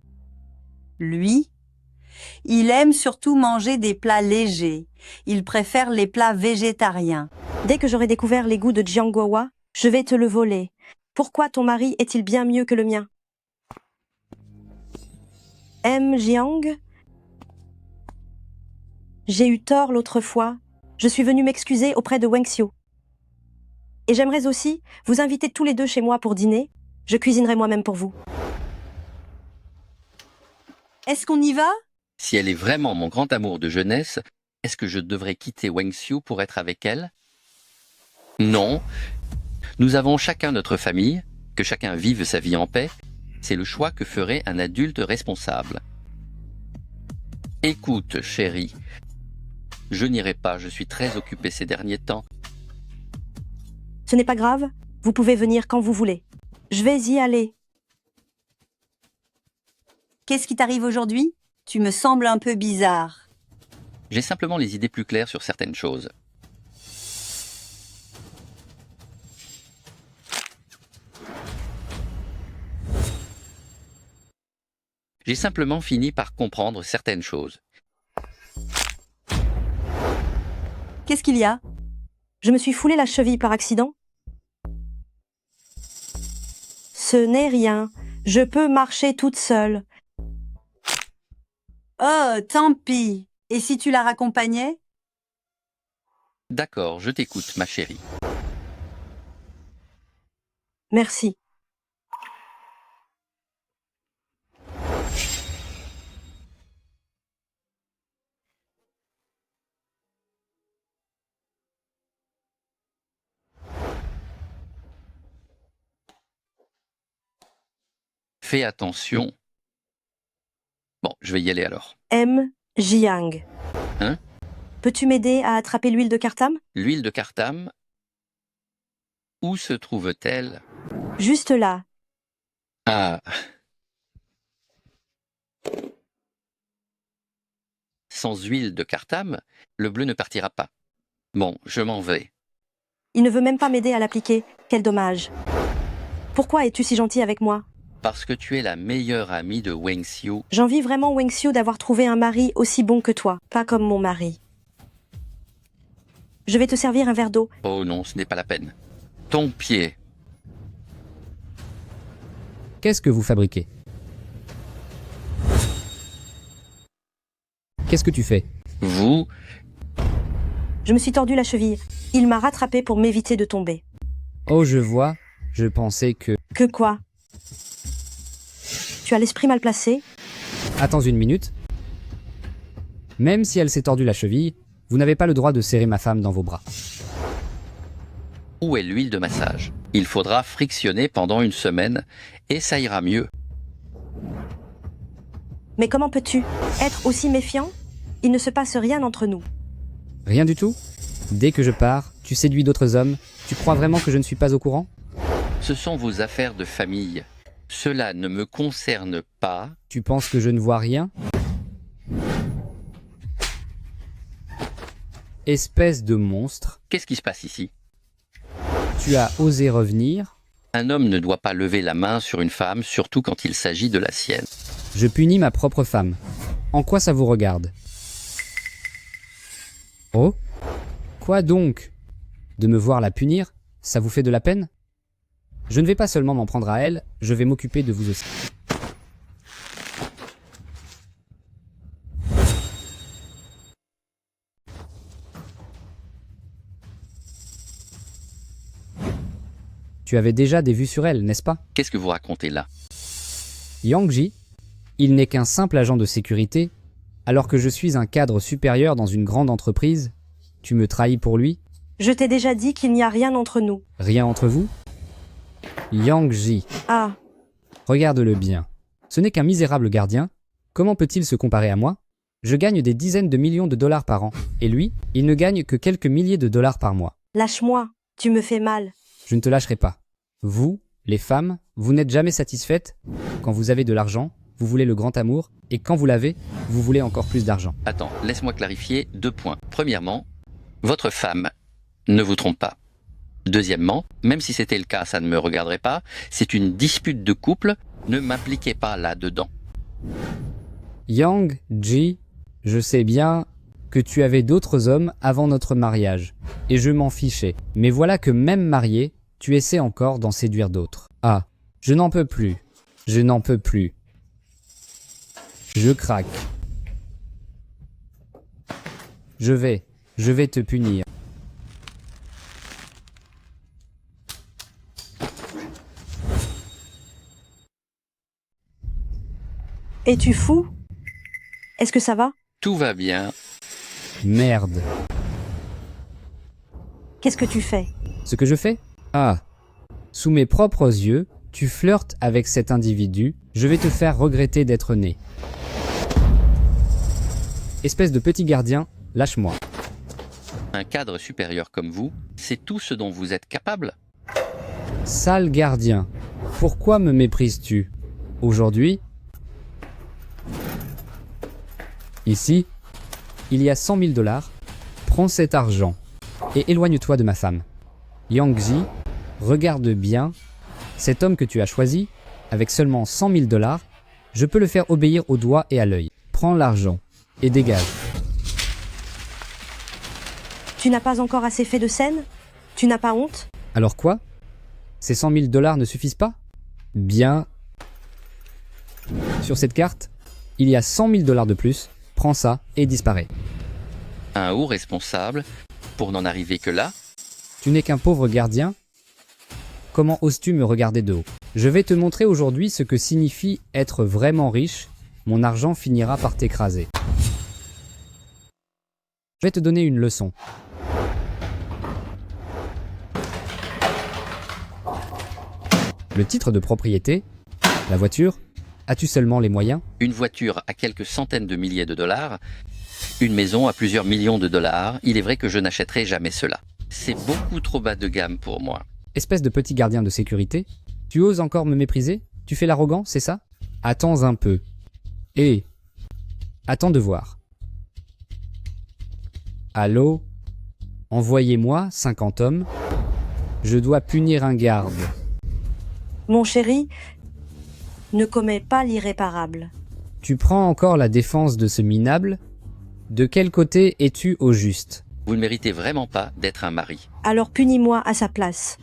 Lui? Il aime surtout manger des plats légers. Il préfère les plats végétariens. Dès que j'aurai découvert les goûts de Jianghuo, je vais te le voler. Pourquoi ton mari est-il bien mieux que le mien? M. Jiang? J'ai eu tort l'autre fois. Je suis venue m'excuser auprès de Wang Xiu. Et j'aimerais aussi vous inviter tous les deux chez moi pour dîner. Je cuisinerai moi-même pour vous. Est-ce qu'on y va? Si elle est vraiment mon grand amour de jeunesse, est-ce que je devrais quitter Wang Xiu pour être avec elle? Non. Nous avons chacun notre famille, que chacun vive sa vie en paix. C'est le choix que ferait un adulte responsable. Écoute, chérie, je n'irai pas, je suis très occupé ces derniers temps. Ce n'est pas grave, vous pouvez venir quand vous voulez. Je vais y aller. Qu'est-ce qui t'arrive aujourd'hui? Tu me sembles un peu bizarre. J'ai simplement les idées plus claires sur certaines choses. J'ai simplement fini par comprendre certaines choses. Qu'est-ce qu'il y a? Je me suis foulé la cheville par accident. Ce n'est rien. Je peux marcher toute seule. Oh, tant pis. Et si tu la raccompagnais? D'accord, je t'écoute, ma chérie. Merci. Fais attention. Bon, je vais y aller alors. M. Jiang. Hein? Peux-tu m'aider à attraper l'huile de cartame? L'huile de cartame, où se trouve-t-elle? Juste là. Ah. Sans huile de cartame, le bleu ne partira pas. Bon, je m'en vais. Il ne veut même pas m'aider à l'appliquer. Quel dommage. Pourquoi es-tu si gentil avec moi? Parce que tu es la meilleure amie de Wang Xiu. J'envie vraiment Wang Xiu d'avoir trouvé un mari aussi bon que toi, pas comme mon mari. Je vais te servir un verre d'eau. Oh non, ce n'est pas la peine. Ton pied. Qu'est-ce que vous fabriquez? Qu'est-ce que tu fais? Vous? Je me suis tordu la cheville. Il m'a rattrapé pour m'éviter de tomber. Oh, je vois. Je pensais que... Que quoi? Tu as l'esprit mal placé? Attends une minute. Même si elle s'est tordue la cheville, vous n'avez pas le droit de serrer ma femme dans vos bras. Où est l'huile de massage? Il faudra frictionner pendant une semaine et ça ira mieux. Mais comment peux-tu être aussi méfiant? Il ne se passe rien entre nous. Rien du tout? Dès que je pars, tu séduis d'autres hommes. Tu crois vraiment que je ne suis pas au courant? Ce sont vos affaires de famille. Cela ne me concerne pas. Tu penses que je ne vois rien? Espèce de monstre. Qu'est-ce qui se passe ici? Tu as osé revenir? Un homme ne doit pas lever la main sur une femme, surtout quand il s'agit de la sienne. Je punis ma propre femme. En quoi ça vous regarde? Oh? Quoi donc? De me voir la punir, ça vous fait de la peine? Je ne vais pas seulement m'en prendre à elle, je vais m'occuper de vous aussi. Tu avais déjà des vues sur elle, n'est-ce pas? Qu'est-ce que vous racontez là? Yang Ji, il n'est qu'un simple agent de sécurité, alors que je suis un cadre supérieur dans une grande entreprise. Tu me trahis pour lui? Je t'ai déjà dit qu'il n'y a rien entre nous. Rien entre vous? Yang Ji. Ah. Regarde-le bien. Ce n'est qu'un misérable gardien. Comment peut-il se comparer à moi? Je gagne des dizaines de millions de dollars par an. Et lui, il ne gagne que quelques milliers de dollars par mois. Lâche-moi, tu me fais mal. Je ne te lâcherai pas. Vous, les femmes, vous n'êtes jamais satisfaites? Quand vous avez de l'argent, vous voulez le grand amour, et quand vous l'avez, vous voulez encore plus d'argent. Attends, laisse-moi clarifier 2 points. Premièrement, votre femme ne vous trompe pas. Deuxièmement, même si c'était le cas, ça ne me regarderait pas, c'est une dispute de couple, ne m'impliquez pas là-dedans. Yang Ji, je sais bien que tu avais d'autres hommes avant notre mariage, et je m'en fichais. Mais voilà que même marié, tu essaies encore d'en séduire d'autres. Ah, je n'en peux plus. Je n'en peux plus. Je craque. Je vais te punir. Es-tu fou? Est-ce que ça va? Tout va bien. Merde. Qu'est-ce que tu fais? Ce que je fais? Ah. Sous mes propres yeux, tu flirtes avec cet individu, je vais te faire regretter d'être né. Espèce de petit gardien, lâche-moi. Un cadre supérieur comme vous, c'est tout ce dont vous êtes capable? Sale gardien, pourquoi me méprises-tu? Aujourd'hui, ici, il y a 100 000 $. Prends cet argent et éloigne-toi de ma femme. Yang Ji, regarde bien, cet homme que tu as choisi, avec seulement 100 000 $, je peux le faire obéir au doigt et à l'œil. Prends l'argent et dégage. Tu n'as pas encore assez fait de scène? Tu n'as pas honte? Alors quoi? Ces 100 000 $ ne suffisent pas? Bien. Sur cette carte, il y a 100 000 $ de plus. Prends ça et disparais. Un haut responsable, pour n'en arriver que là? Tu n'es qu'un pauvre gardien? Comment oses-tu me regarder de haut? Je vais te montrer aujourd'hui ce que signifie être vraiment riche. Mon argent finira par t'écraser. Je vais te donner une leçon. Le titre de propriété, la voiture, as-tu seulement les moyens? Une voiture à quelques centaines de milliers de dollars, une maison à plusieurs millions de dollars, il est vrai que je n'achèterai jamais cela. C'est beaucoup trop bas de gamme pour moi. Espèce de petit gardien de sécurité, tu oses encore me mépriser? Tu fais l'arrogant, c'est ça? Attends un peu. Et attends de voir. Allô? Envoyez-moi 50 hommes. Je dois punir un garde. Mon chéri, ne commets pas l'irréparable. Tu prends encore la défense de ce minable? De quel côté es-tu au juste? Vous ne méritez vraiment pas d'être un mari. Alors punis-moi à sa place.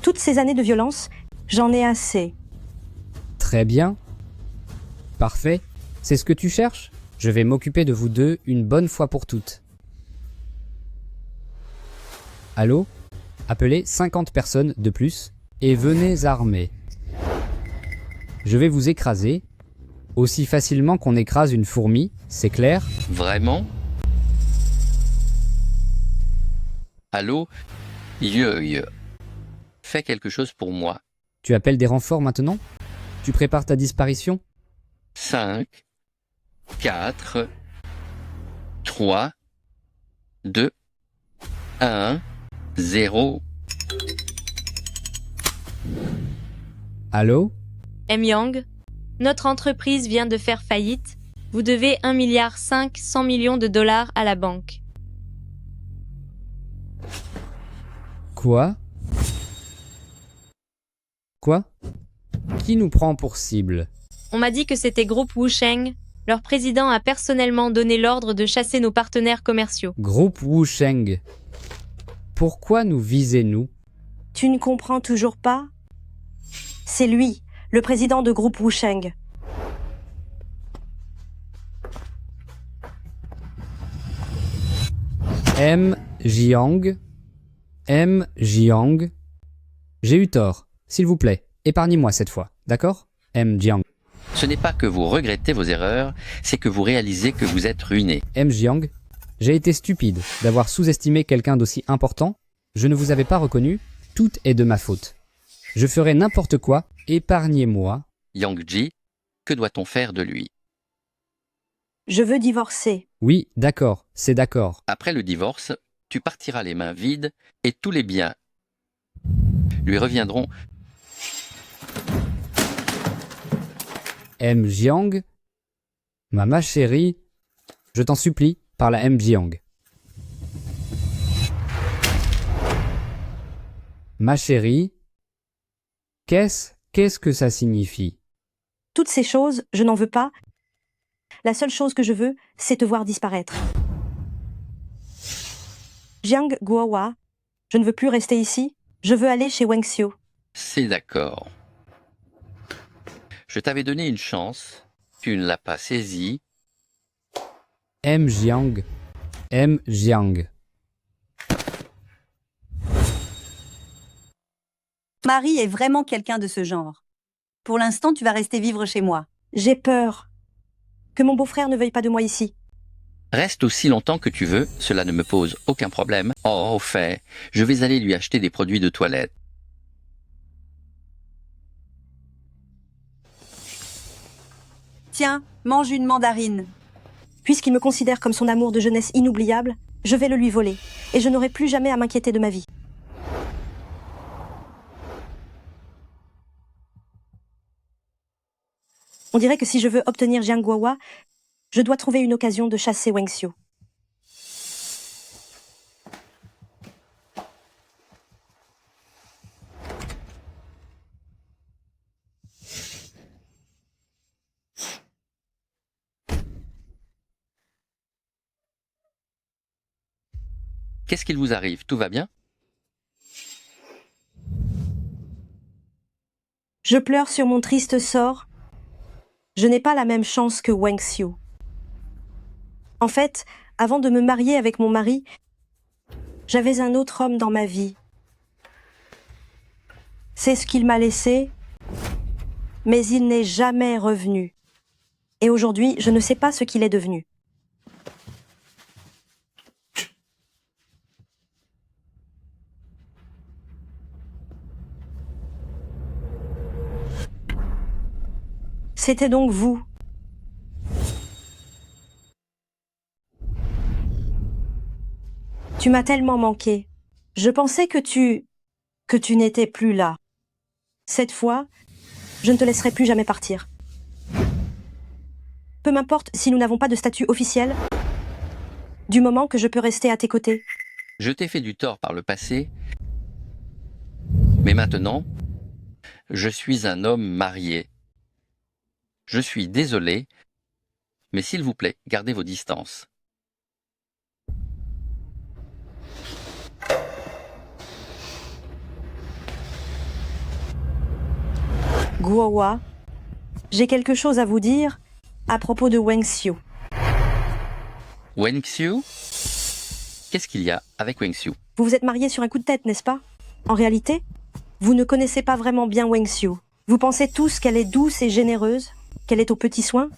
Toutes ces années de violence, j'en ai assez. Très bien. Parfait. C'est ce que tu cherches? Je vais m'occuper de vous deux une bonne fois pour toutes. Allô? Appelez 50 personnes de plus et venez armés. Je vais vous écraser, aussi facilement qu'on écrase une fourmi, c'est clair? Vraiment? Allô? Fais quelque chose pour moi. Tu appelles des renforts maintenant? Tu prépares ta disparition? 5, 4, 3, 2, 1, 0. Allô? M. Yang, notre entreprise vient de faire faillite. Vous devez 1,5 milliard 100 millions de dollars à la banque. Quoi? Quoi? Qui nous prend pour cible? On m'a dit que c'était Groupe Wusheng. Leur président a personnellement donné l'ordre de chasser nos partenaires commerciaux. Groupe Wusheng. Pourquoi nous visez-nous? Tu ne comprends toujours pas? C'est lui, le président de Groupe Wusheng. M. Jiang. M. Jiang. J'ai eu tort. S'il vous plaît, épargnez-moi cette fois, d'accord? M. Jiang. Ce n'est pas que vous regrettez vos erreurs, c'est que vous réalisez que vous êtes ruiné. M. Jiang, j'ai été stupide d'avoir sous-estimé quelqu'un d'aussi important. Je ne vous avais pas reconnu. Tout est de ma faute. Je ferai n'importe quoi. Épargnez-moi. Yang Ji, que doit-on faire de lui? Je veux divorcer. Oui, d'accord, c'est d'accord. Après le divorce, tu partiras les mains vides et tous les biens lui reviendront. M. Jiang. Ma chérie, je t'en supplie, par la M. Jiang. Ma chérie, qu'est-ce que ça signifie? Toutes ces choses, je n'en veux pas. La seule chose que je veux, c'est te voir disparaître. Jiang Guohua, je ne veux plus rester ici. Je veux aller chez Wang Xiu. C'est d'accord. Je t'avais donné une chance, tu ne l'as pas saisie. M. Jiang. M. Jiang. Marie est vraiment quelqu'un de ce genre. Pour l'instant, tu vas rester vivre chez moi. J'ai peur que mon beau-frère ne veuille pas de moi ici. Reste aussi longtemps que tu veux, cela ne me pose aucun problème. Oh, au fait, je vais aller lui acheter des produits de toilette. Tiens, mange une mandarine. Puisqu'il me considère comme son amour de jeunesse inoubliable, je vais le lui voler, et je n'aurai plus jamais à m'inquiéter de ma vie. On dirait que si je veux obtenir Jiang Guohua, je dois trouver une occasion de chasser Wang Xiu. Qu'est-ce qu'il vous arrive? Tout va bien? Je pleure sur mon triste sort. Je n'ai pas la même chance que Wang Xiu. En fait, avant de me marier avec mon mari, j'avais un autre homme dans ma vie. C'est ce qu'il m'a laissé, mais il n'est jamais revenu. Et aujourd'hui, je ne sais pas ce qu'il est devenu. C'était donc vous. Tu m'as tellement manqué. Je pensais que tu n'étais plus là. Cette fois, je ne te laisserai plus jamais partir. Peu m'importe si nous n'avons pas de statut officiel, du moment que je peux rester à tes côtés. Je t'ai fait du tort par le passé, mais maintenant, je suis un homme marié. Je suis désolé, mais s'il vous plaît, gardez vos distances. Guohua, j'ai quelque chose à vous dire à propos de Wang Xiu. Wang Xiu? Qu'est-ce qu'il y a avec Wang Xiu? Vous vous êtes marié sur un coup de tête, n'est-ce pas? En réalité, vous ne connaissez pas vraiment bien Wang Xiu. Vous pensez tous qu'elle est douce et généreuse, qu'elle est aux petits soins.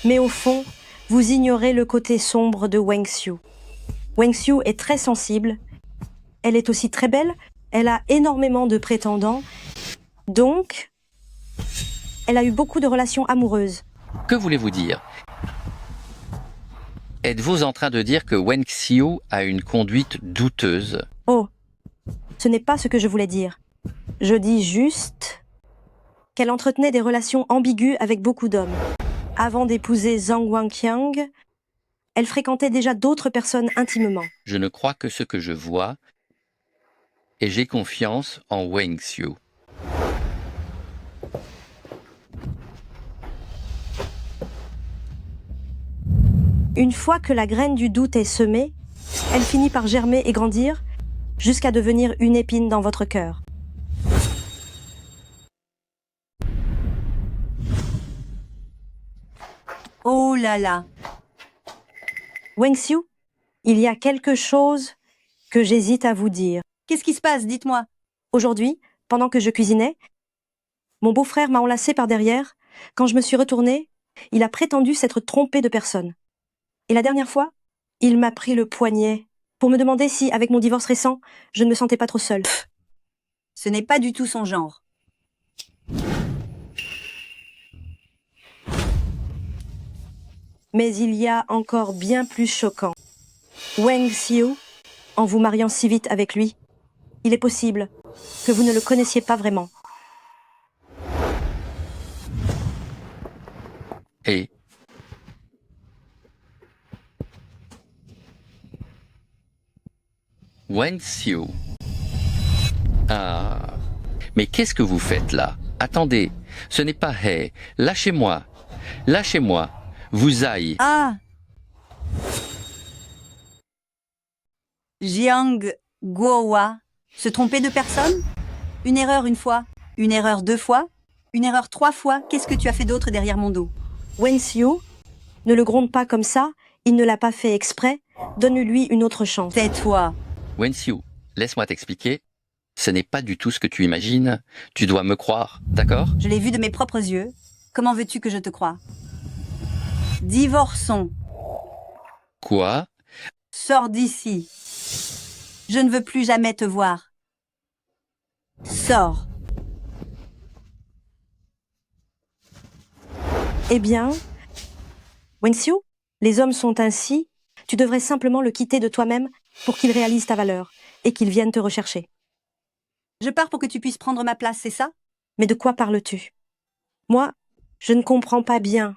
Mais au fond, vous ignorez le côté sombre de Wang Xiu. Wang Xiu est très sensible. Elle est aussi très belle. Elle a énormément de prétendants. Donc, elle a eu beaucoup de relations amoureuses. Que voulez-vous dire? Êtes-vous en train de dire que Wang Xiu a une conduite douteuse? Oh, ce n'est pas ce que je voulais dire. Je dis juste qu'elle entretenait des relations ambiguës avec beaucoup d'hommes. Avant d'épouser Zhang Wanqiang, elle fréquentait déjà d'autres personnes intimement. Je ne crois que ce que je vois, et j'ai confiance en Wang Xiu. Une fois que la graine du doute est semée, elle finit par germer et grandir jusqu'à devenir une épine dans votre cœur. Oh là là. Wang Xiu, il y a quelque chose que j'hésite à vous dire. Qu'est-ce qui se passe? Dites-moi. Aujourd'hui, pendant que je cuisinais, mon beau-frère m'a enlacé par derrière. Quand je me suis retournée, il a prétendu s'être trompé de personne. Et la dernière fois, il m'a pris le poignet pour me demander si, avec mon divorce récent, je ne me sentais pas trop seule. Ce n'est pas du tout son genre. Mais il y a encore bien plus choquant. Wang Xiu, en vous mariant si vite avec lui, il est possible que vous ne le connaissiez pas vraiment. Wen Xiu. Ah. Mais qu'est-ce que vous faites là? Attendez, ce n'est pas He. Lâchez-moi. Lâchez-moi. Vous aille. Ah! Jiang Guohua. Se tromper de personne? Une erreur une fois? Une erreur 2 fois? Une erreur 3 fois? Qu'est-ce que tu as fait d'autre derrière mon dos? Wen Xiu, ne le gronde pas comme ça, il ne l'a pas fait exprès, donne-lui une autre chance. Tais-toi. Wen Xiu, laisse-moi t'expliquer. Ce n'est pas du tout ce que tu imagines. Tu dois me croire, d'accord? Je l'ai vu de mes propres yeux. Comment veux-tu que je te croie? Divorçons. Quoi? Sors d'ici. Je ne veux plus jamais te voir. Sors. Eh bien, Wen Xiu, les hommes sont ainsi, tu devrais simplement le quitter de toi-même pour qu'il réalise ta valeur et qu'il vienne te rechercher. Je pars pour que tu puisses prendre ma place, c'est ça? Mais de quoi parles-tu? Moi, je ne comprends pas bien.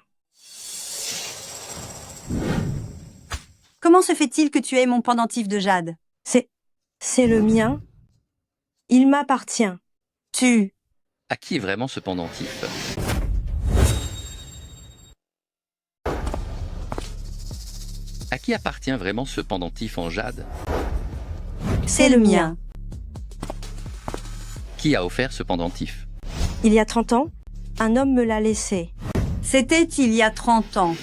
Comment se fait-il que tu aies mon pendentif de jade? C'est le mien. Il m'appartient. À qui est vraiment ce pendentif? À qui appartient vraiment ce pendentif en jade? C'est le mien. Qui a offert ce pendentif? Il y a 30 ans, un homme me l'a laissé. C'était il y a 30 ans.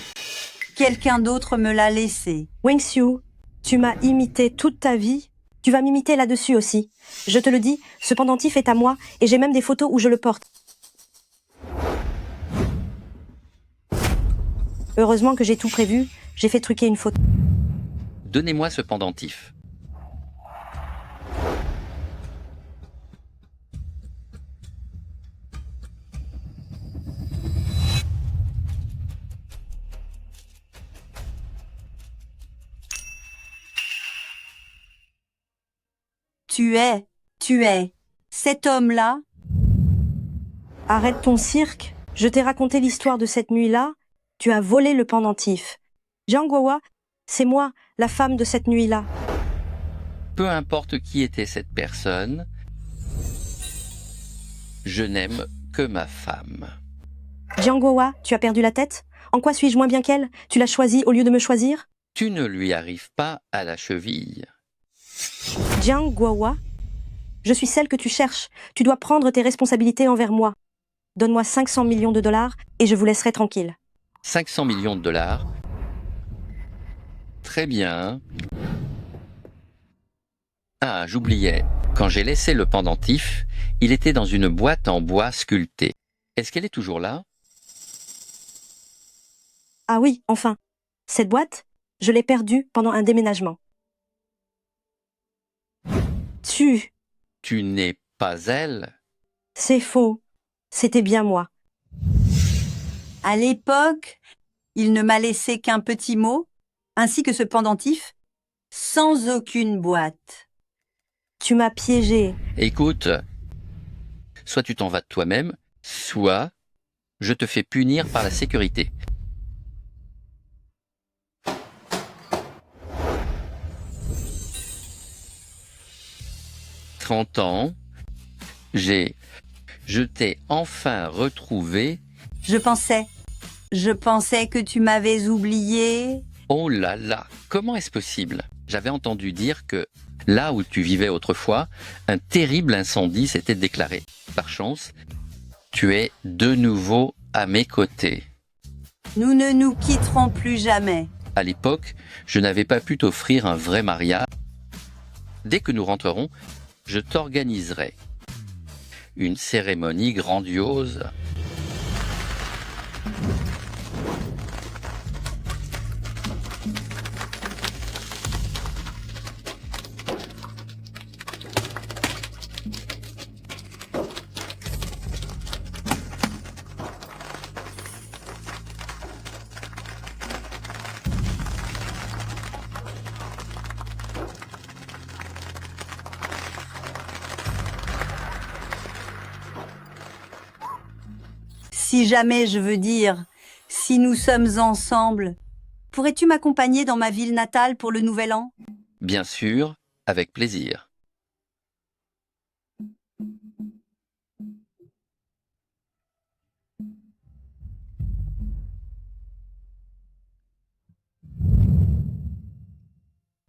Quelqu'un d'autre me l'a laissé. Wen Xiu, tu m'as imité toute ta vie. Tu vas m'imiter là-dessus aussi. Je te le dis, ce pendentif est à moi et j'ai même des photos où je le porte. Heureusement que j'ai tout prévu, j'ai fait truquer une photo. Donnez-moi ce pendentif. Tu es. Cet homme-là? Arrête ton cirque. Je t'ai raconté l'histoire de cette nuit-là. Tu as volé le pendentif. Jiang Guohua, c'est moi, la femme de cette nuit-là. Peu importe qui était cette personne, je n'aime que ma femme. Jiang Guohua, tu as perdu la tête? En quoi suis-je moins bien qu'elle? Tu l'as choisie au lieu de me choisir? Tu ne lui arrives pas à la cheville. Jiang Guohua, je suis celle que tu cherches. Tu dois prendre tes responsabilités envers moi. Donne-moi 500 millions de dollars et je vous laisserai tranquille. 500 millions de dollars. Très bien. Ah, j'oubliais. Quand j'ai laissé le pendentif, il était dans une boîte en bois sculpté. Est-ce qu'elle est toujours là? Ah oui, enfin. Cette boîte, je l'ai perdue pendant un déménagement. Tu n'es pas elle? C'est faux. C'était bien moi. À l'époque, il ne m'a laissé qu'un petit mot, ainsi que ce pendentif, sans aucune boîte. Tu m'as piégé. Écoute, soit tu t'en vas de toi-même, soit je te fais punir par la sécurité. « 30 ans, je t'ai enfin retrouvé. » Je pensais que tu m'avais oublié. Oh là là, comment est-ce possible? J'avais entendu dire que là où tu vivais autrefois, un terrible incendie s'était déclaré. Par chance, tu es de nouveau à mes côtés. Nous ne nous quitterons plus jamais. À l'époque, je n'avais pas pu t'offrir un vrai mariage. Dès que nous rentrerons, je t'organiserai une cérémonie grandiose. Si jamais je veux dire, si nous sommes ensemble, pourrais-tu m'accompagner dans ma ville natale pour le Nouvel An? Bien sûr, Avec plaisir.